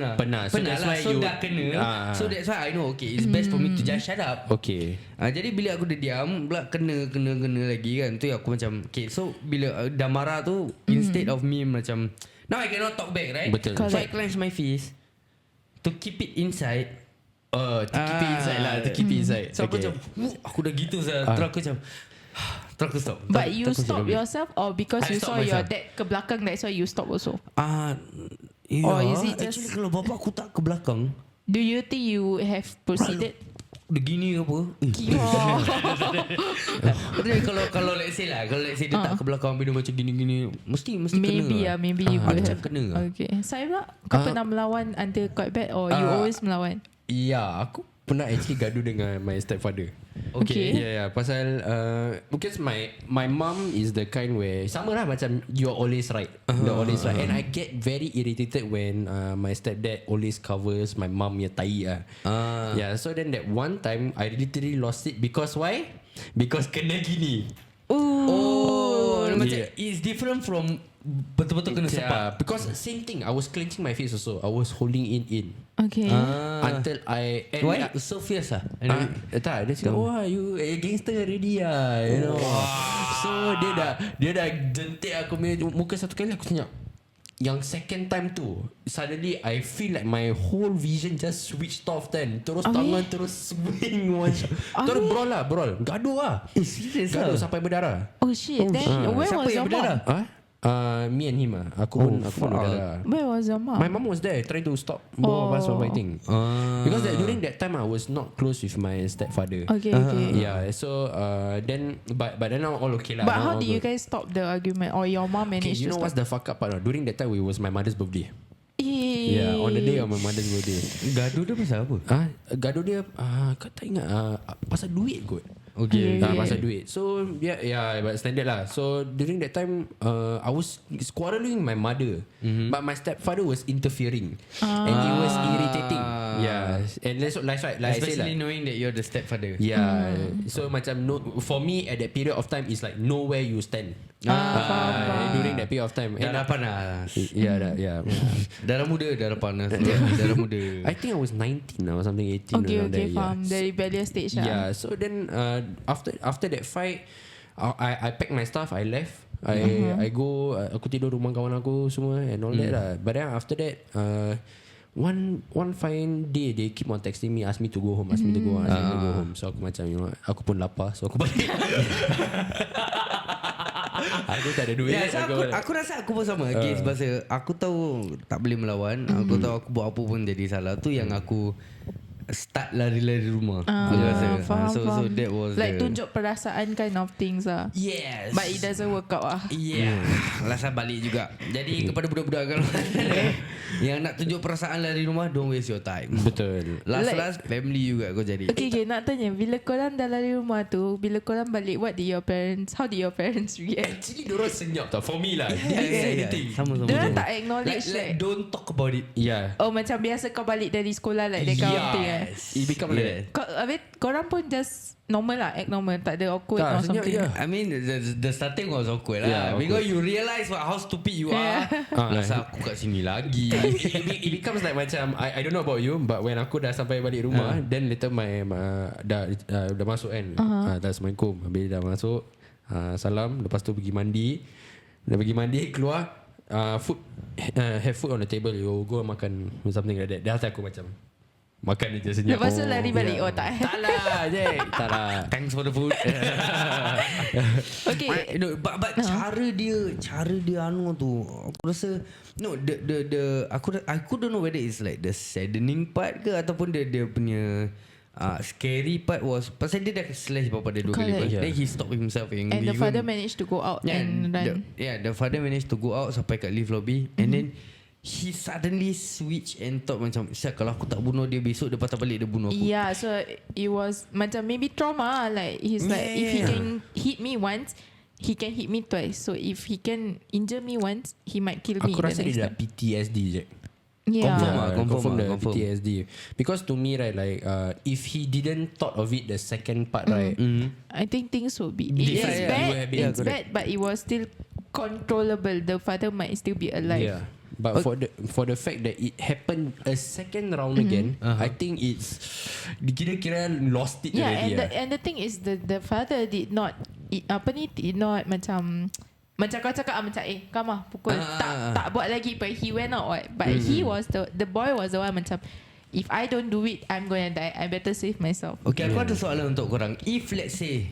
[SPEAKER 4] So that's why
[SPEAKER 2] So
[SPEAKER 4] you
[SPEAKER 2] dah kena. So that's why I know. Okay, it's best for me to just shut up.
[SPEAKER 4] Okay.
[SPEAKER 2] Jadi bila aku dah diam, pula kena lagi kan. Tu aku macam, okay, so bila dah marah tu, instead of me macam, now I cannot talk back, right?
[SPEAKER 4] Betul.
[SPEAKER 2] So I clench my fist to keep it inside.
[SPEAKER 4] To keep it inside lah. To keep it inside.
[SPEAKER 2] So aku macam, aku dah gitu saya. Terus aku macam, terus aku stop.
[SPEAKER 3] But you stop yourself or because
[SPEAKER 2] I
[SPEAKER 3] you
[SPEAKER 2] stop
[SPEAKER 3] saw your
[SPEAKER 2] myself.
[SPEAKER 3] dad ke belakang, that's why you stop also?
[SPEAKER 2] Ya,
[SPEAKER 3] Or is it just-
[SPEAKER 2] actually kalau bapak aku tak ke belakang,
[SPEAKER 3] Do you think you have proceeded?
[SPEAKER 2] dia gini ke apa? Tapi kalau let's say dia tak ke belakang, dia macam gini-gini, mesti
[SPEAKER 3] Maybe
[SPEAKER 2] kena.
[SPEAKER 3] maybe you would
[SPEAKER 2] macam
[SPEAKER 3] have.
[SPEAKER 2] kena.
[SPEAKER 3] Okay. Saya kau pernah melawan until quite bad or you always melawan?
[SPEAKER 4] Ya, aku pernah actually gaduh dengan my stepfather.
[SPEAKER 3] Okay.
[SPEAKER 4] Yeah, pasal because my mom is the kind where sama lah macam you're always right. You're always right. And I get very irritated when my stepdad always covers my mom punya tai lah. Yeah, so then that one time I literally lost it because why? Because kena gini.
[SPEAKER 2] Macam
[SPEAKER 4] Yeah.
[SPEAKER 2] it's different from betul-betul kena sepak.
[SPEAKER 4] Because same thing, I was clenching my face also. I was holding it in.
[SPEAKER 3] Okay.
[SPEAKER 4] Until I and
[SPEAKER 2] Why so fierce lah?
[SPEAKER 4] tak, dia cakap, wah you gangster already lah, you know. So dia dah jentik aku punya muka satu kali. Aku senyap. Yang second time tu, suddenly I feel like my whole vision just switched off then. Terus tangan terus swing one shot. Terus brawl. Gaduh lah.
[SPEAKER 2] Serius
[SPEAKER 4] Gaduh
[SPEAKER 2] lah?
[SPEAKER 4] sampai berdarah.
[SPEAKER 3] Oh shit. Then where
[SPEAKER 2] Siapa
[SPEAKER 3] was
[SPEAKER 2] yang
[SPEAKER 3] your
[SPEAKER 2] berdarah?
[SPEAKER 3] mom?
[SPEAKER 4] Me and him Aku pun berdarah.
[SPEAKER 3] Where was your mom?
[SPEAKER 4] My mom was there trying to stop both of us from fighting. Because during that time I was not close with my stepfather.
[SPEAKER 3] Okay.
[SPEAKER 4] Yeah, so then but then now all okay lah.
[SPEAKER 3] But
[SPEAKER 4] Now
[SPEAKER 3] how
[SPEAKER 4] all
[SPEAKER 3] did you
[SPEAKER 4] good.
[SPEAKER 3] guys stop the argument or your mom
[SPEAKER 4] Okay,
[SPEAKER 3] managed
[SPEAKER 4] you
[SPEAKER 3] to
[SPEAKER 4] know
[SPEAKER 3] stop?
[SPEAKER 4] what's the fuck up part? During that time it was my mother's birthday. Yeah, on the day of my mother's birthday.
[SPEAKER 2] Gaduh dia pasal apa?
[SPEAKER 4] Gaduh dia kau tak ingat pasal duit kot.
[SPEAKER 2] Okay.
[SPEAKER 4] Pasal duit. So yeah, but standard lah. So during that time I was quarreling with my mother, but my stepfather was interfering, and it was irritating. Yeah, and that's like I said
[SPEAKER 2] Especially
[SPEAKER 4] lah.
[SPEAKER 2] knowing that you're the stepfather.
[SPEAKER 4] Yeah, so macam for me at that period of time is like know where you stand. During that period of time.
[SPEAKER 2] Darah panas.
[SPEAKER 4] Yeah.
[SPEAKER 2] Darah muda. Darah muda.
[SPEAKER 4] I think I was 19 or something, 18
[SPEAKER 3] Okay,
[SPEAKER 4] around there.
[SPEAKER 3] faham. The rebellious stage lah.
[SPEAKER 4] Yeah, so then after that fight, I packed my stuff, I left. I go, aku tidur rumah kawan aku semua and all that lah. But then after that, one fine day they keep on texting me, ask me to go home. So aku macam, you know, aku pun lapar, so aku balik. Aku tak ada duit.
[SPEAKER 2] So aku rasa aku pun sama. Sebab aku tahu tak boleh melawan. Aku tahu aku buat apa pun jadi salah. Tu yang aku start lari-lari rumah. Aku rasa.
[SPEAKER 3] Faham.
[SPEAKER 2] So that was
[SPEAKER 3] like tunjuk perasaan kind of things lah.
[SPEAKER 2] Yes.
[SPEAKER 3] But it doesn't work out lah.
[SPEAKER 2] Yeah. Rasa balik juga. Jadi kepada budak-budak kalau yang nak tunjuk perasaan lari rumah, don't waste your time.
[SPEAKER 4] Betul.
[SPEAKER 2] Last family juga kau jadi.
[SPEAKER 3] Okay, nak tanya, bila korang dah lari rumah tu, bila korang balik, how did your parents react?
[SPEAKER 4] Actually diorang senyap tau. For me lah, they
[SPEAKER 2] Yeah,
[SPEAKER 4] didn't say
[SPEAKER 2] yeah.
[SPEAKER 4] anything.
[SPEAKER 2] Sama-sama.
[SPEAKER 3] Diorang tak acknowledge
[SPEAKER 2] like don't talk about it.
[SPEAKER 4] Yeah.
[SPEAKER 3] Oh, macam biasa kau balik dari sekolah like that kind of thing eh.
[SPEAKER 4] It become like that.
[SPEAKER 3] Korang pun just normal lah, act normal, tak ada awkward
[SPEAKER 4] Tak,
[SPEAKER 3] or
[SPEAKER 4] senyap
[SPEAKER 3] something.
[SPEAKER 4] je.
[SPEAKER 2] I mean the starting was awkward lah.
[SPEAKER 4] Yeah, awkward.
[SPEAKER 2] Because you realise how stupid you are. Rasa aku kat sini lagi.
[SPEAKER 4] It becomes like macam I don't know about you, but when aku dah sampai balik rumah, then later my dah masuk kan. Dah Assalamualaikum. Habis dah masuk, salam, lepas tu pergi mandi. Dah pergi mandi, keluar, food, have food on the table, you go makan something like that. Dah aku macam makan je senyap.
[SPEAKER 3] Lepas tu lari balik. Oh tak.
[SPEAKER 4] Tak lah Jack. Tak lah.
[SPEAKER 2] Thanks for the food.
[SPEAKER 3] Okay.
[SPEAKER 2] No, but cara dia anu tu, aku rasa the aku don't know whether it's like the saddening part ke ataupun dia punya scary part was pasal dia dah slash bapa dia 2 kali.
[SPEAKER 3] Correct.
[SPEAKER 2] Then he stopped himself
[SPEAKER 3] And the father managed to go out and run.
[SPEAKER 2] the father managed to go out sampai kat lift lobby and then he suddenly switch and thought macam, kalau aku tak bunuh dia, besok dia patah balik dia bunuh aku.
[SPEAKER 3] Yeah, so it was macam maybe trauma. Like he's like, if he can hit me once, he can hit me twice. So if he can injure me once, he might kill me.
[SPEAKER 4] Aku rasa
[SPEAKER 3] the
[SPEAKER 4] dia dah
[SPEAKER 3] next time.
[SPEAKER 4] PTSD je.
[SPEAKER 3] Yeah.
[SPEAKER 2] Confirm
[SPEAKER 4] the
[SPEAKER 2] lah.
[SPEAKER 4] PTSD. Because to me, right, like if he didn't thought of it the second part, right,
[SPEAKER 3] I think things would be.
[SPEAKER 4] Yeah,
[SPEAKER 3] It's
[SPEAKER 4] yeah,
[SPEAKER 3] bad.
[SPEAKER 4] you have been-
[SPEAKER 3] It's bad, but it was still controllable. The father might still be alive.
[SPEAKER 4] yeah. But for the fact that it happened a second round again, I think it's kira-kira lost it
[SPEAKER 3] Yeah,
[SPEAKER 4] already.
[SPEAKER 3] and the thing is the father did not did not macam kau cakap macam come pukul tak buat lagi, but he went out what. But he was the boy was the one macam, if I don't do it, I'm gonna die. I better save myself.
[SPEAKER 2] Okay, aku ada soalan untuk korang. If let's say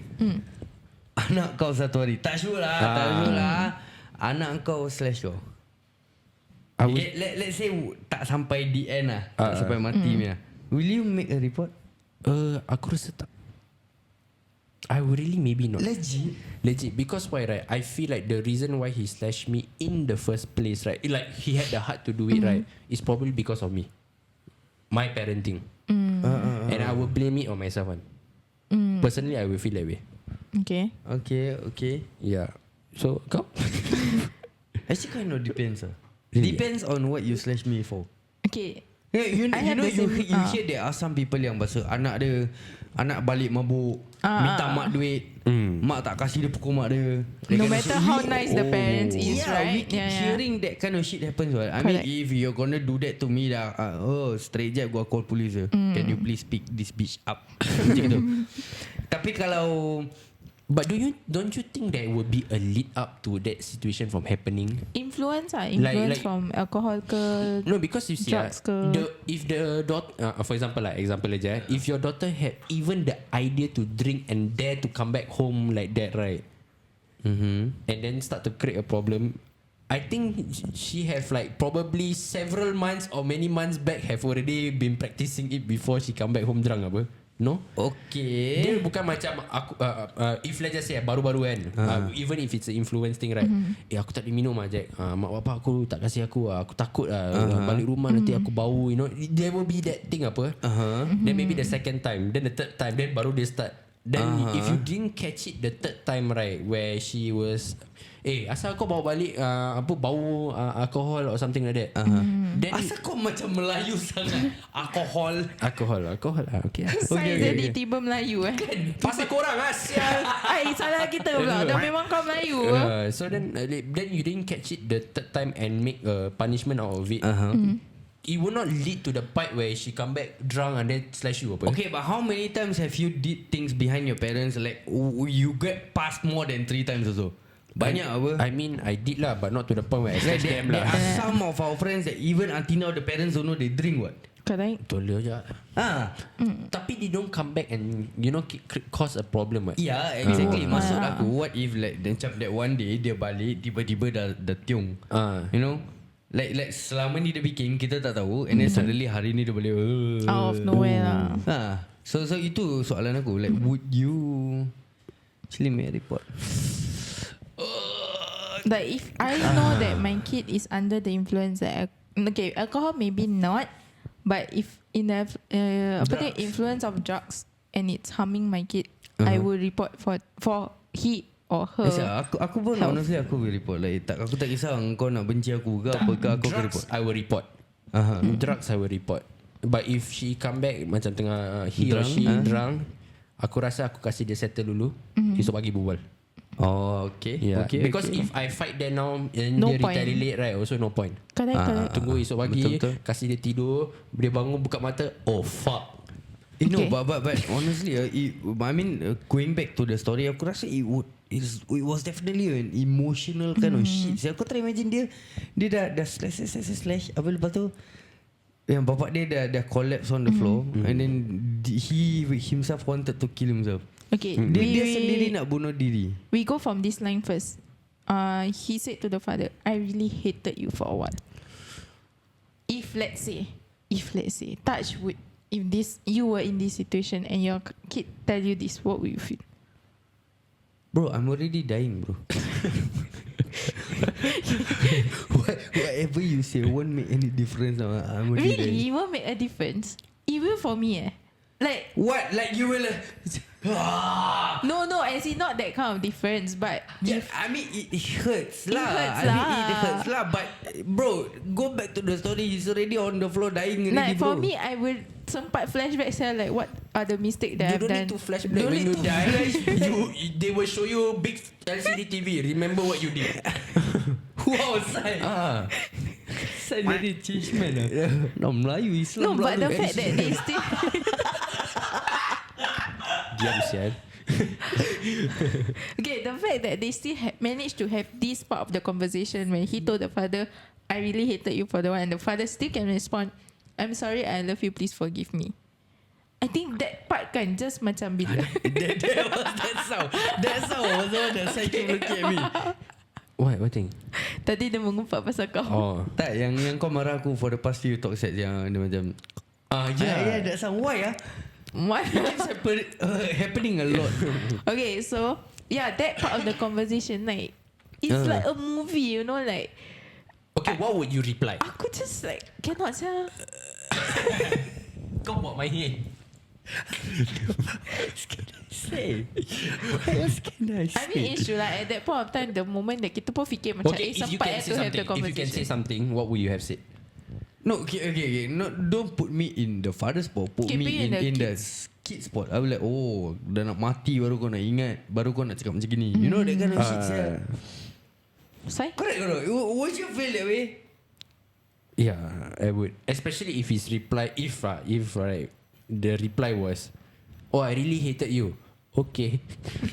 [SPEAKER 2] anak kau satu hari, tak sure lah, anak kau slash kau, okay, let's say tak sampai the end lah, tak sampai mati punya, will you make a report?
[SPEAKER 4] Aku rasa tak. I would really maybe not.
[SPEAKER 2] Legit.
[SPEAKER 4] Because why, right? I feel like the reason why he slashed me in the first place, right? Like he had the heart to do it, right? Is probably because of me, my parenting, and I will blame it on myself. Personally, I will feel that way.
[SPEAKER 3] Okay.
[SPEAKER 4] Yeah. So kau?
[SPEAKER 2] Actually kind of depends
[SPEAKER 4] Really?
[SPEAKER 2] Depends on what you slash me for.
[SPEAKER 3] Okay.
[SPEAKER 2] You
[SPEAKER 3] I have
[SPEAKER 2] know
[SPEAKER 3] the same-
[SPEAKER 2] you hear there are some people yang bahasa anak balik mabuk, minta mak duit, mak tak kasih dia pukul mak dia.
[SPEAKER 3] No matter how nice the parents is,
[SPEAKER 2] Yeah,
[SPEAKER 3] right?
[SPEAKER 2] we keep hearing that kind of shit happens. Right? I mean,
[SPEAKER 3] Correct.
[SPEAKER 2] if you're gonna do that to me, straight jab gua call police. Can you please pick this bitch up? Macam gitu. Tapi kalau
[SPEAKER 4] But don't you think there would be a lead up to that situation from happening?
[SPEAKER 3] Influence
[SPEAKER 4] Like-
[SPEAKER 3] from alcohol ke.
[SPEAKER 4] No, because you see,
[SPEAKER 3] Drugs ke?
[SPEAKER 4] if the daughter, for example, if your daughter had even the idea to drink and dare to come back home like that, right? And then start to create a problem, I think she have like probably several months or many months back have already been practicing it before she come back home drunk apa? No?
[SPEAKER 2] okay.
[SPEAKER 4] Dia bukan macam aku if let's just say baru-baru kan, even if it's an influence thing, right? Aku tak boleh minum Jack. Mak bapak aku tak kasih aku takut balik rumah nanti aku bau, you know. There will be that thing apa. Then maybe the second time, then the third time, then baru dia start. Then if you didn't catch it the third time, right, where she was asal kau bawa balik bau alcohol or something like that. Then
[SPEAKER 2] Asal kau macam Melayu sangat? Alkohol.
[SPEAKER 4] Okay.
[SPEAKER 3] Saya jadi tiba Melayu
[SPEAKER 4] Pasal korang sial.
[SPEAKER 3] Salah kita pula. Dah memang kau Melayu.
[SPEAKER 4] So then you didn't catch it the third time and make a punishment out of it. It will not lead to the part where she come back drunk and then slash you apa.
[SPEAKER 2] Okay, but how many times have you did things behind your parents like you get past more than 3 times also? Banyak apa?
[SPEAKER 4] I mean I did lah, but not to the point where I slash them
[SPEAKER 2] There
[SPEAKER 4] lah.
[SPEAKER 2] are some of our friends that even until now the parents don't know they drink what?
[SPEAKER 3] Correct.
[SPEAKER 4] Betul je. Tapi they don't come back and you know cause a problem.
[SPEAKER 2] Yeah, exactly. Maksud aku, what if like macam that one day dia balik tiba-tiba dah tiung. You know? Like selama ni dia bikin kita tak tahu, and then suddenly hari ni dia balik
[SPEAKER 3] Out of nowhere lah.
[SPEAKER 2] So itu soalan aku, like would you actually make a report?
[SPEAKER 3] But if I know that my kid is under the influence alcohol maybe not, but if in the influence of drugs and it's harming my kid, I will report for he or her.
[SPEAKER 2] Aku pun
[SPEAKER 3] health.
[SPEAKER 2] honestly aku will report. Like aku tak kisah kau nak benci aku ke apa ke, aku akan report.
[SPEAKER 4] Drugs I will report. Drugs I will report. But if she come back macam tengah he or she drunk, aku rasa aku kasih dia settle dulu. Esok pagi berbual.
[SPEAKER 2] Oh, okay.
[SPEAKER 4] Yeah.
[SPEAKER 2] Okay.
[SPEAKER 4] Because if I fight there now and
[SPEAKER 3] No
[SPEAKER 4] dia
[SPEAKER 3] point.
[SPEAKER 4] retaliate, right, also no point.
[SPEAKER 3] Correct.
[SPEAKER 4] Tunggu esok pagi,
[SPEAKER 2] betul.
[SPEAKER 4] kasih dia tidur, dia bangun buka mata, oh fuck.
[SPEAKER 2] No,
[SPEAKER 3] Okay.
[SPEAKER 2] but honestly, I mean, going back to the story, aku rasa it was definitely an emotional kind of shit. Aku try imagine dia dah slash apa lepas tu yang bapak dia dah collapse on the floor, and then he himself wanted to kill himself.
[SPEAKER 3] Okay.
[SPEAKER 2] Dia sendiri nak bunuh diri.
[SPEAKER 3] We go from this line first. He said to the father, I really hated you for a while. If let's say, touch wood, if you were in this situation and your kid tell you this, what will you feel?
[SPEAKER 2] Bro, I'm already dying, bro. Whatever you say won't make any difference. I'm already there.
[SPEAKER 3] Really, it won't make a difference. Even for me, like
[SPEAKER 2] What? Like you will
[SPEAKER 3] no, as in not that kind of difference, but
[SPEAKER 2] yeah, I mean it hurts lah.
[SPEAKER 3] hurts
[SPEAKER 2] I mean
[SPEAKER 3] lah.
[SPEAKER 2] it hurts lah. But bro, go back to the story. He's already on the floor dying already,
[SPEAKER 3] like
[SPEAKER 2] bro.
[SPEAKER 3] for me, I will sempat flashback saya like what are the mistake that
[SPEAKER 4] You
[SPEAKER 3] I've
[SPEAKER 4] don't
[SPEAKER 3] done.
[SPEAKER 4] need to flashback when you die. They will show you big LCD TV. Remember what you did. Who outside?
[SPEAKER 2] Saya jadi change man lah. No, Melayu Islam.
[SPEAKER 3] No, but the
[SPEAKER 2] Melayu.
[SPEAKER 3] fact that they still
[SPEAKER 4] Diam sial.
[SPEAKER 3] okay, the fact that they still managed to have this part of the conversation when he told the father, "I really hated you for the one," and the father still can respond, "I'm sorry, I love you, please forgive me." I think that part kan just macam bila
[SPEAKER 2] That's how was the one that Sai keep looking at me.
[SPEAKER 4] What thing?
[SPEAKER 3] tadi dia mengumpat pasal kau.
[SPEAKER 4] Oh.
[SPEAKER 2] Tak, yang kau marah aku for the past few talk sets yang dia macam yeah, that sound why
[SPEAKER 3] What?
[SPEAKER 2] It's happening a lot.
[SPEAKER 3] Okay, so yeah, that part of the conversation like it's like a movie, you know, like
[SPEAKER 4] Okay, what would you reply?
[SPEAKER 3] aku just like cannot saya.
[SPEAKER 4] Kau buat my head.
[SPEAKER 2] Say what else can I say?
[SPEAKER 3] I mean it's true like at that point of time the moment that kita pun fikir macam
[SPEAKER 4] Okay, if you
[SPEAKER 3] sempat
[SPEAKER 4] can say
[SPEAKER 3] to have the
[SPEAKER 4] something, if you can say
[SPEAKER 3] conversation.
[SPEAKER 4] something, what would you have said?
[SPEAKER 2] No, okay. No, don't put me in the father spot. Put
[SPEAKER 3] Keep
[SPEAKER 2] me
[SPEAKER 3] it
[SPEAKER 2] in the kid spot. I will like, oh, dah nak mati baru kau nak ingat, baru kau nak cakap macam gini. You know that kind of shit.
[SPEAKER 3] Sai?
[SPEAKER 2] Correct. Would you feel that way?
[SPEAKER 4] Yeah, I would. Especially if his reply, if right, the reply was, "Oh, I really hated you." Okay.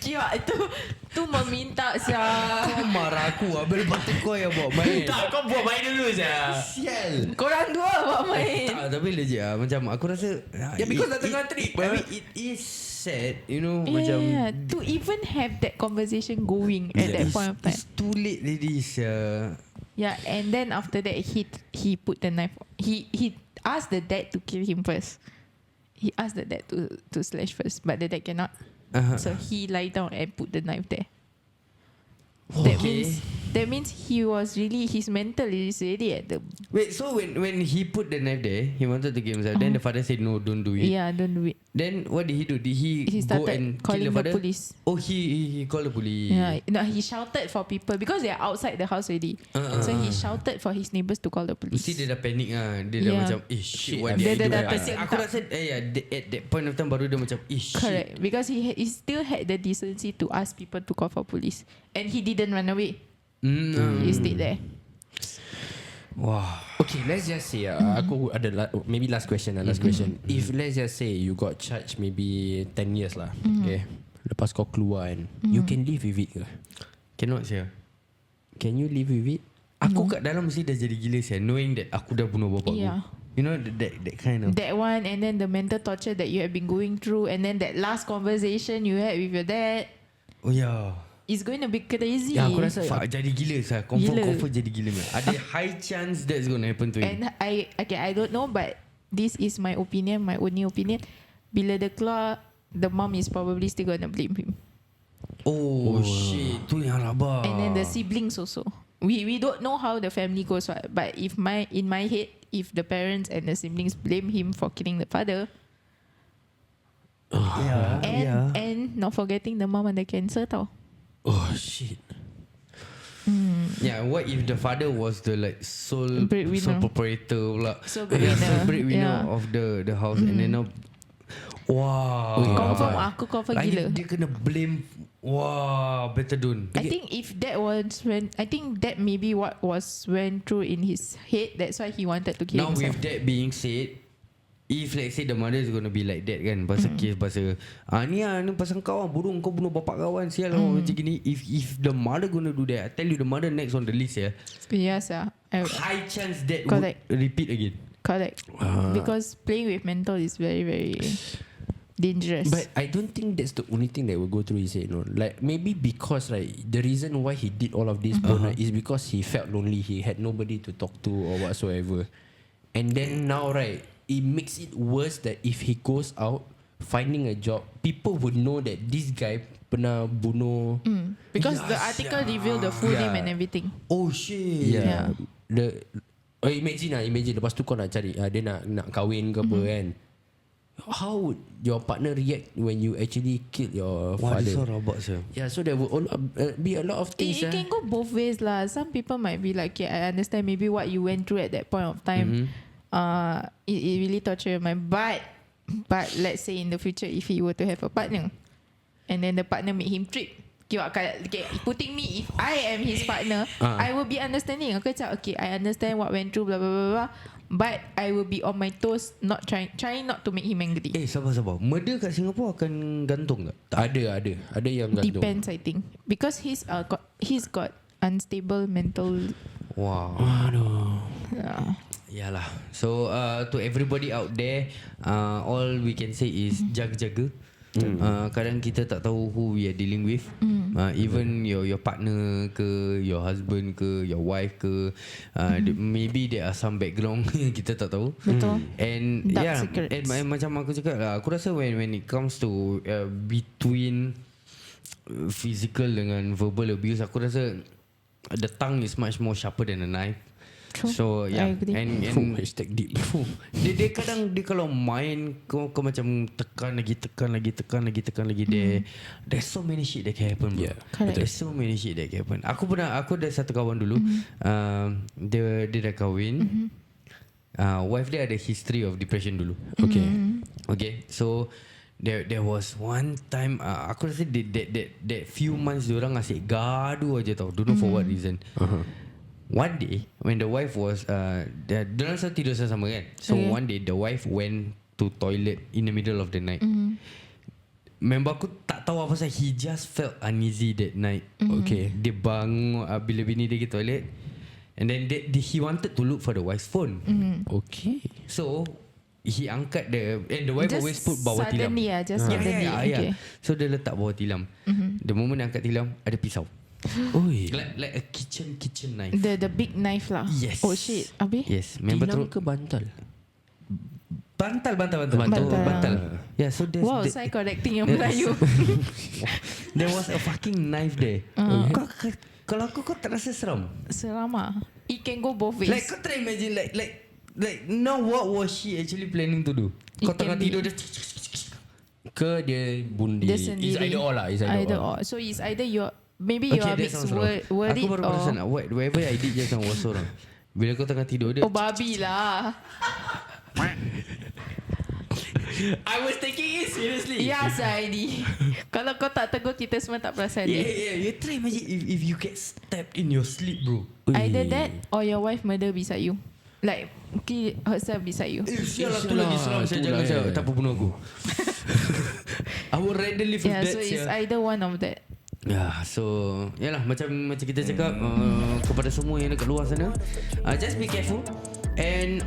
[SPEAKER 3] Ya, itu meminta sia.
[SPEAKER 2] Kau marah aku, habis lepas tu kau yang buat main.
[SPEAKER 4] Tak, kau buat main dulu saja.
[SPEAKER 2] Sial.
[SPEAKER 3] Korang dua buat main.
[SPEAKER 2] Tak, tapi legit macam aku rasa
[SPEAKER 4] because dah tengah trip.
[SPEAKER 2] I mean it is sad, you know, macam
[SPEAKER 3] Yeah, to even have that conversation going at that point of time.
[SPEAKER 2] It's too late already,
[SPEAKER 3] Yeah, and then after that he put the knife. He asked the dad to kill him first. He asked the dad to slash first, but the dad cannot. So he lie down and put the knife there. That means he was really his mental is really at the
[SPEAKER 2] Wait, so when he put the knife there, he wanted to kill himself. Then the father said no, don't do it.
[SPEAKER 3] yeah, don't do it.
[SPEAKER 2] Then what did he do? Did he go
[SPEAKER 3] started
[SPEAKER 2] and kill
[SPEAKER 3] calling
[SPEAKER 2] the
[SPEAKER 3] the
[SPEAKER 2] father?
[SPEAKER 3] police.
[SPEAKER 2] Oh, he called the police.
[SPEAKER 3] Yeah, no, he shouted for people because they are outside the house already. So he shouted for his neighbors to call the police.
[SPEAKER 2] Mesti dia dah panik Dia dah
[SPEAKER 3] Yeah.
[SPEAKER 2] macam shit, what
[SPEAKER 3] Dia
[SPEAKER 2] did I do?
[SPEAKER 3] dah
[SPEAKER 2] I think aku
[SPEAKER 3] tersentak.
[SPEAKER 2] rasa at that point of time baru dia macam shit.
[SPEAKER 3] Correct, because he still had the decency to ask people to call for police, and he didn't run away. He stayed there.
[SPEAKER 2] Wah.
[SPEAKER 4] Okay, let's just say aku ada maybe last question. If let's just say you got charged maybe 10 years lah. Okay. Lepas kau keluar kan, you can live with it ke?
[SPEAKER 2] Cannot sia.
[SPEAKER 4] Can you live with it?
[SPEAKER 2] Aku kat dalam mesti dah jadi gila sia, knowing that aku dah bunuh bapak
[SPEAKER 3] Yeah.
[SPEAKER 2] aku. You know that kind of
[SPEAKER 3] That one, and then the mental torture that you have been going through, and then that last conversation you had with your dad
[SPEAKER 2] Oh yeah.
[SPEAKER 3] is going to be crazy.
[SPEAKER 4] Ya, aku rasa
[SPEAKER 2] Fuck, jadi gila sah. Confirm jadi gila man. Ada high chance that's gonna happen to him.
[SPEAKER 3] And I don't know, but this is my opinion, my only opinion. Bila dia keluar, the mom is probably still gonna blame him.
[SPEAKER 2] Oh shit, tu yang rabak.
[SPEAKER 3] And then the siblings also. We don't know how the family goes, but in my head, if the parents and the siblings blame him for killing the father, and not forgetting the mom and the cancer tau.
[SPEAKER 2] Oh shit. Yeah, what if the father was the like sole proprietor pula?
[SPEAKER 3] Sole
[SPEAKER 2] breadwinner of the house, and then now wow.
[SPEAKER 3] Confirm aku confirm
[SPEAKER 2] Lagi
[SPEAKER 3] gila.
[SPEAKER 2] dia kena blame. Wah, better don't.
[SPEAKER 3] I think if that was when I think that maybe what was went through in his head, that's why he wanted to kill
[SPEAKER 2] Now
[SPEAKER 3] himself.
[SPEAKER 2] with that being said, if let's say the mother is gonna be like that kan, pasal case pasal ni pasal kau kau bunuh bapak kawan sial macam gini. If the mother gonna do that, I tell you the mother next on the list
[SPEAKER 3] Yes,
[SPEAKER 2] high chance that
[SPEAKER 3] Correct.
[SPEAKER 2] would repeat again.
[SPEAKER 3] correct. Because playing with mental is very very dangerous.
[SPEAKER 4] But I don't think that's the only thing that will go through his head. No, like maybe because the reason why he did all of this is because he felt lonely. He had nobody to talk to or whatsoever. And then now, it makes it worse that if he goes out finding a job, people would know that this guy pernah bunuh
[SPEAKER 3] Because the article revealed the full name and everything.
[SPEAKER 2] Oh shit.
[SPEAKER 3] Yeah.
[SPEAKER 4] Imagine lepas tu kau nak cari dia nak kahwin ke apa kan. How would your partner react when you actually kill your
[SPEAKER 2] Wah,
[SPEAKER 4] father?
[SPEAKER 2] this so rabak sir.
[SPEAKER 4] Yeah, so there will be a lot of things.
[SPEAKER 3] It can go both ways lah. Some people might be like, yeah, I understand maybe what you went through at that point of time. It really tortured your mind. But let's say in the future, if he were to have a partner, and then the partner made him trip, putting me, if I am his partner, I will be understanding. Aku cakap, okay, I understand what went through, blah blah blah blah. But I will be on my toes, not trying not to make him angry.
[SPEAKER 2] Sabar. Murder kat Singapore akan gantung tak?
[SPEAKER 4] Ada yang gantung.
[SPEAKER 3] Depends, I think, because he's got unstable mental.
[SPEAKER 2] Wow.
[SPEAKER 4] Aduh.
[SPEAKER 2] Yalah. So to everybody out there, all we can say is jaga-jaga. Kadang kita tak tahu who we are dealing with. Even your partner ke, your husband ke, your wife ke, maybe there are some background kita tak tahu.
[SPEAKER 3] Betul.
[SPEAKER 2] And
[SPEAKER 3] Dark secrets.
[SPEAKER 2] and macam aku cakap lah, aku rasa when it comes to between physical dengan verbal abuse, aku rasa the tongue is much more sharper than a knife.
[SPEAKER 3] True.
[SPEAKER 2] So yeah,
[SPEAKER 3] I agree.
[SPEAKER 2] and
[SPEAKER 4] Hashtag deep.
[SPEAKER 2] dia kadang dia kalau main kau macam tekan lagi there's so many shit that can happen, bro.
[SPEAKER 3] Correct.
[SPEAKER 2] There's so many shit that can happen. Aku ada satu kawan dulu, dia dah kahwin. Wife dia ada history of depression dulu. Okay, so there was one time, aku rasa that few months diorang asyik gaduh aja tau. Don't know for what reason. One day when the wife was diorang selalu tidur sama kan. So one day the wife went to toilet in the middle of the night. Member aku tak tahu apa pasal, he just felt uneasy that night. Okay, dia bangun bila bini dia pergi toilet, and then he wanted to look for the wife's phone.
[SPEAKER 4] Okay.
[SPEAKER 2] So he angkat and the wife
[SPEAKER 3] Just
[SPEAKER 2] always put bawah tilam.
[SPEAKER 3] suddenly suddenly. Okay.
[SPEAKER 2] So dia letak bawah tilam. The moment dia angkat tilam, ada pisau.
[SPEAKER 4] Oi.
[SPEAKER 2] Like a kitchen knife.
[SPEAKER 3] The big knife lah.
[SPEAKER 2] Yes.
[SPEAKER 3] Oh shit. Habis?
[SPEAKER 2] Yes. Member
[SPEAKER 4] Tilam
[SPEAKER 2] tu
[SPEAKER 4] ke bantal?
[SPEAKER 2] bantal.
[SPEAKER 3] Bantal.
[SPEAKER 2] Yeah, so there's
[SPEAKER 3] Wow, saya correcting yang Melayu.
[SPEAKER 2] there was a fucking knife there. Kalau kau tak rasa seram?
[SPEAKER 3] Seram ah. It can go both ways.
[SPEAKER 2] Like kau try imagine like now what was she actually planning to do? Kau
[SPEAKER 3] It
[SPEAKER 2] tengah
[SPEAKER 3] can be-
[SPEAKER 2] tidur dia
[SPEAKER 4] Ke dia bunuh diri?
[SPEAKER 3] Dia sendiri.
[SPEAKER 4] It's either or lah.
[SPEAKER 3] Either or. So it's either maybe you are a bit
[SPEAKER 2] that sounds wrong.
[SPEAKER 3] worried
[SPEAKER 2] Aku baru perasan
[SPEAKER 3] or
[SPEAKER 2] whatever I did just now was so wrong. Bila kau tengah tidur dia,
[SPEAKER 3] oh babi lah.
[SPEAKER 2] I was taking it seriously.
[SPEAKER 3] Ya Saidi. Kalau kau tak tegur, kita semua tak perasan.
[SPEAKER 2] Yeah. You try imagine if you get stabbed in your sleep, bro.
[SPEAKER 3] Either that or your wife murder beside you. Like kill herself beside you.
[SPEAKER 2] Sial lah, tu lagi seram. Saya jangan saya tak apa bunuh aku. I would rather live with
[SPEAKER 3] Yeah,
[SPEAKER 2] that.
[SPEAKER 3] so it's either one of that.
[SPEAKER 2] So yalah, macam kita cakap kepada semua yang dekat luar sana, just be careful. And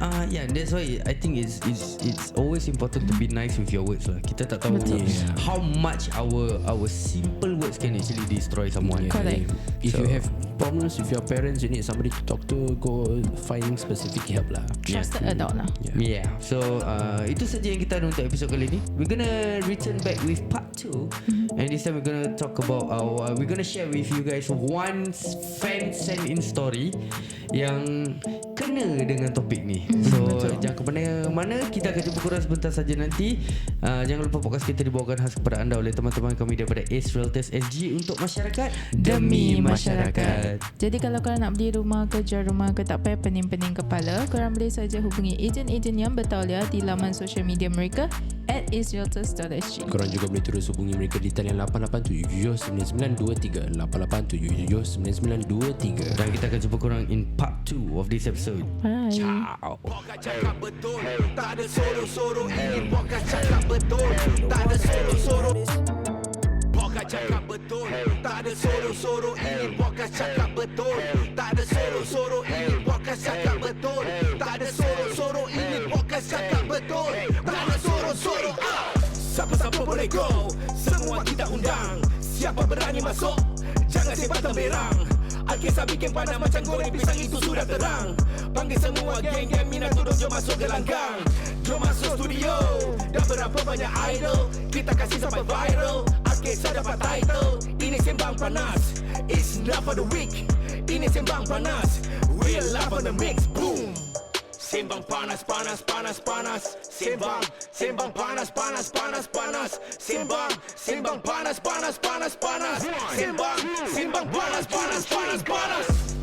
[SPEAKER 2] that's why I think it's always important to be nice with your words lah. Kita tak tahu how much our simple words can actually destroy someone.
[SPEAKER 3] Correct.
[SPEAKER 4] If you have problems with your parents, you need somebody to talk to, go find specific help lah.
[SPEAKER 3] Trusted adult lah.
[SPEAKER 2] Yeah. So itu saja yang kita ada untuk episod kali ni. We're gonna return back with part 2, and this time we're gonna talk about we're gonna share with you guys one fan send in story yang kena dengan topik ni. So jangan ke mana-mana, kita akan jumpa korang sebentar saja nanti. Jangan lupa podcast kita dibawakan khas kepada anda oleh teman-teman kami daripada AceRealtorsSg untuk masyarakat,
[SPEAKER 3] Demi masyarakat. Jadi kalau korang nak beli rumah ke jual rumah ke, tak payah pening-pening kepala, korang boleh saja hubungi ejen-ejen yang bertauliah di laman social media mereka @AceRealtorsSg.
[SPEAKER 4] Korang juga boleh terus hubungi mereka di talian 887-9923 887-9923.
[SPEAKER 2] Dan kita akan jumpa korang in part 2 of this episode.
[SPEAKER 3] Bye.
[SPEAKER 2] Ciao.
[SPEAKER 5] Podcast cakap betul, tak ada sorok-sorok. Ini podcast cakap betul, tak ada sorok-sorok. Podcast cakap betul, tak ada sorok-sorok. Ini podcast cakap betul, tak ada sorok-sorok. Ini podcast cakap betul, tak ada sorok-sorok. Ini podcast cakap betul, tak ada sorok-sorok. Siapa-siapa boleh go, semua kita undang. Siapa berani masuk, jangan sebat temberang. Al-Kisah bikin panas macam goreng pisang, itu sudah terang. Panggil semua geng-geng minat turun, jom masuk gelanggang. Jom masuk studio, dah berapa banyak idol, kita kasih sampai viral. Al-Kisah dapat title, ini Sembang Panas, it's not for the weak. Ini Sembang Panas, real life on the mix, boom. Sembang panas, panas, panas, panas. Sembang panas, panas, panas, panas. Sembang panas, panas, panas, panas. Sembang panas, panas, panas, panas.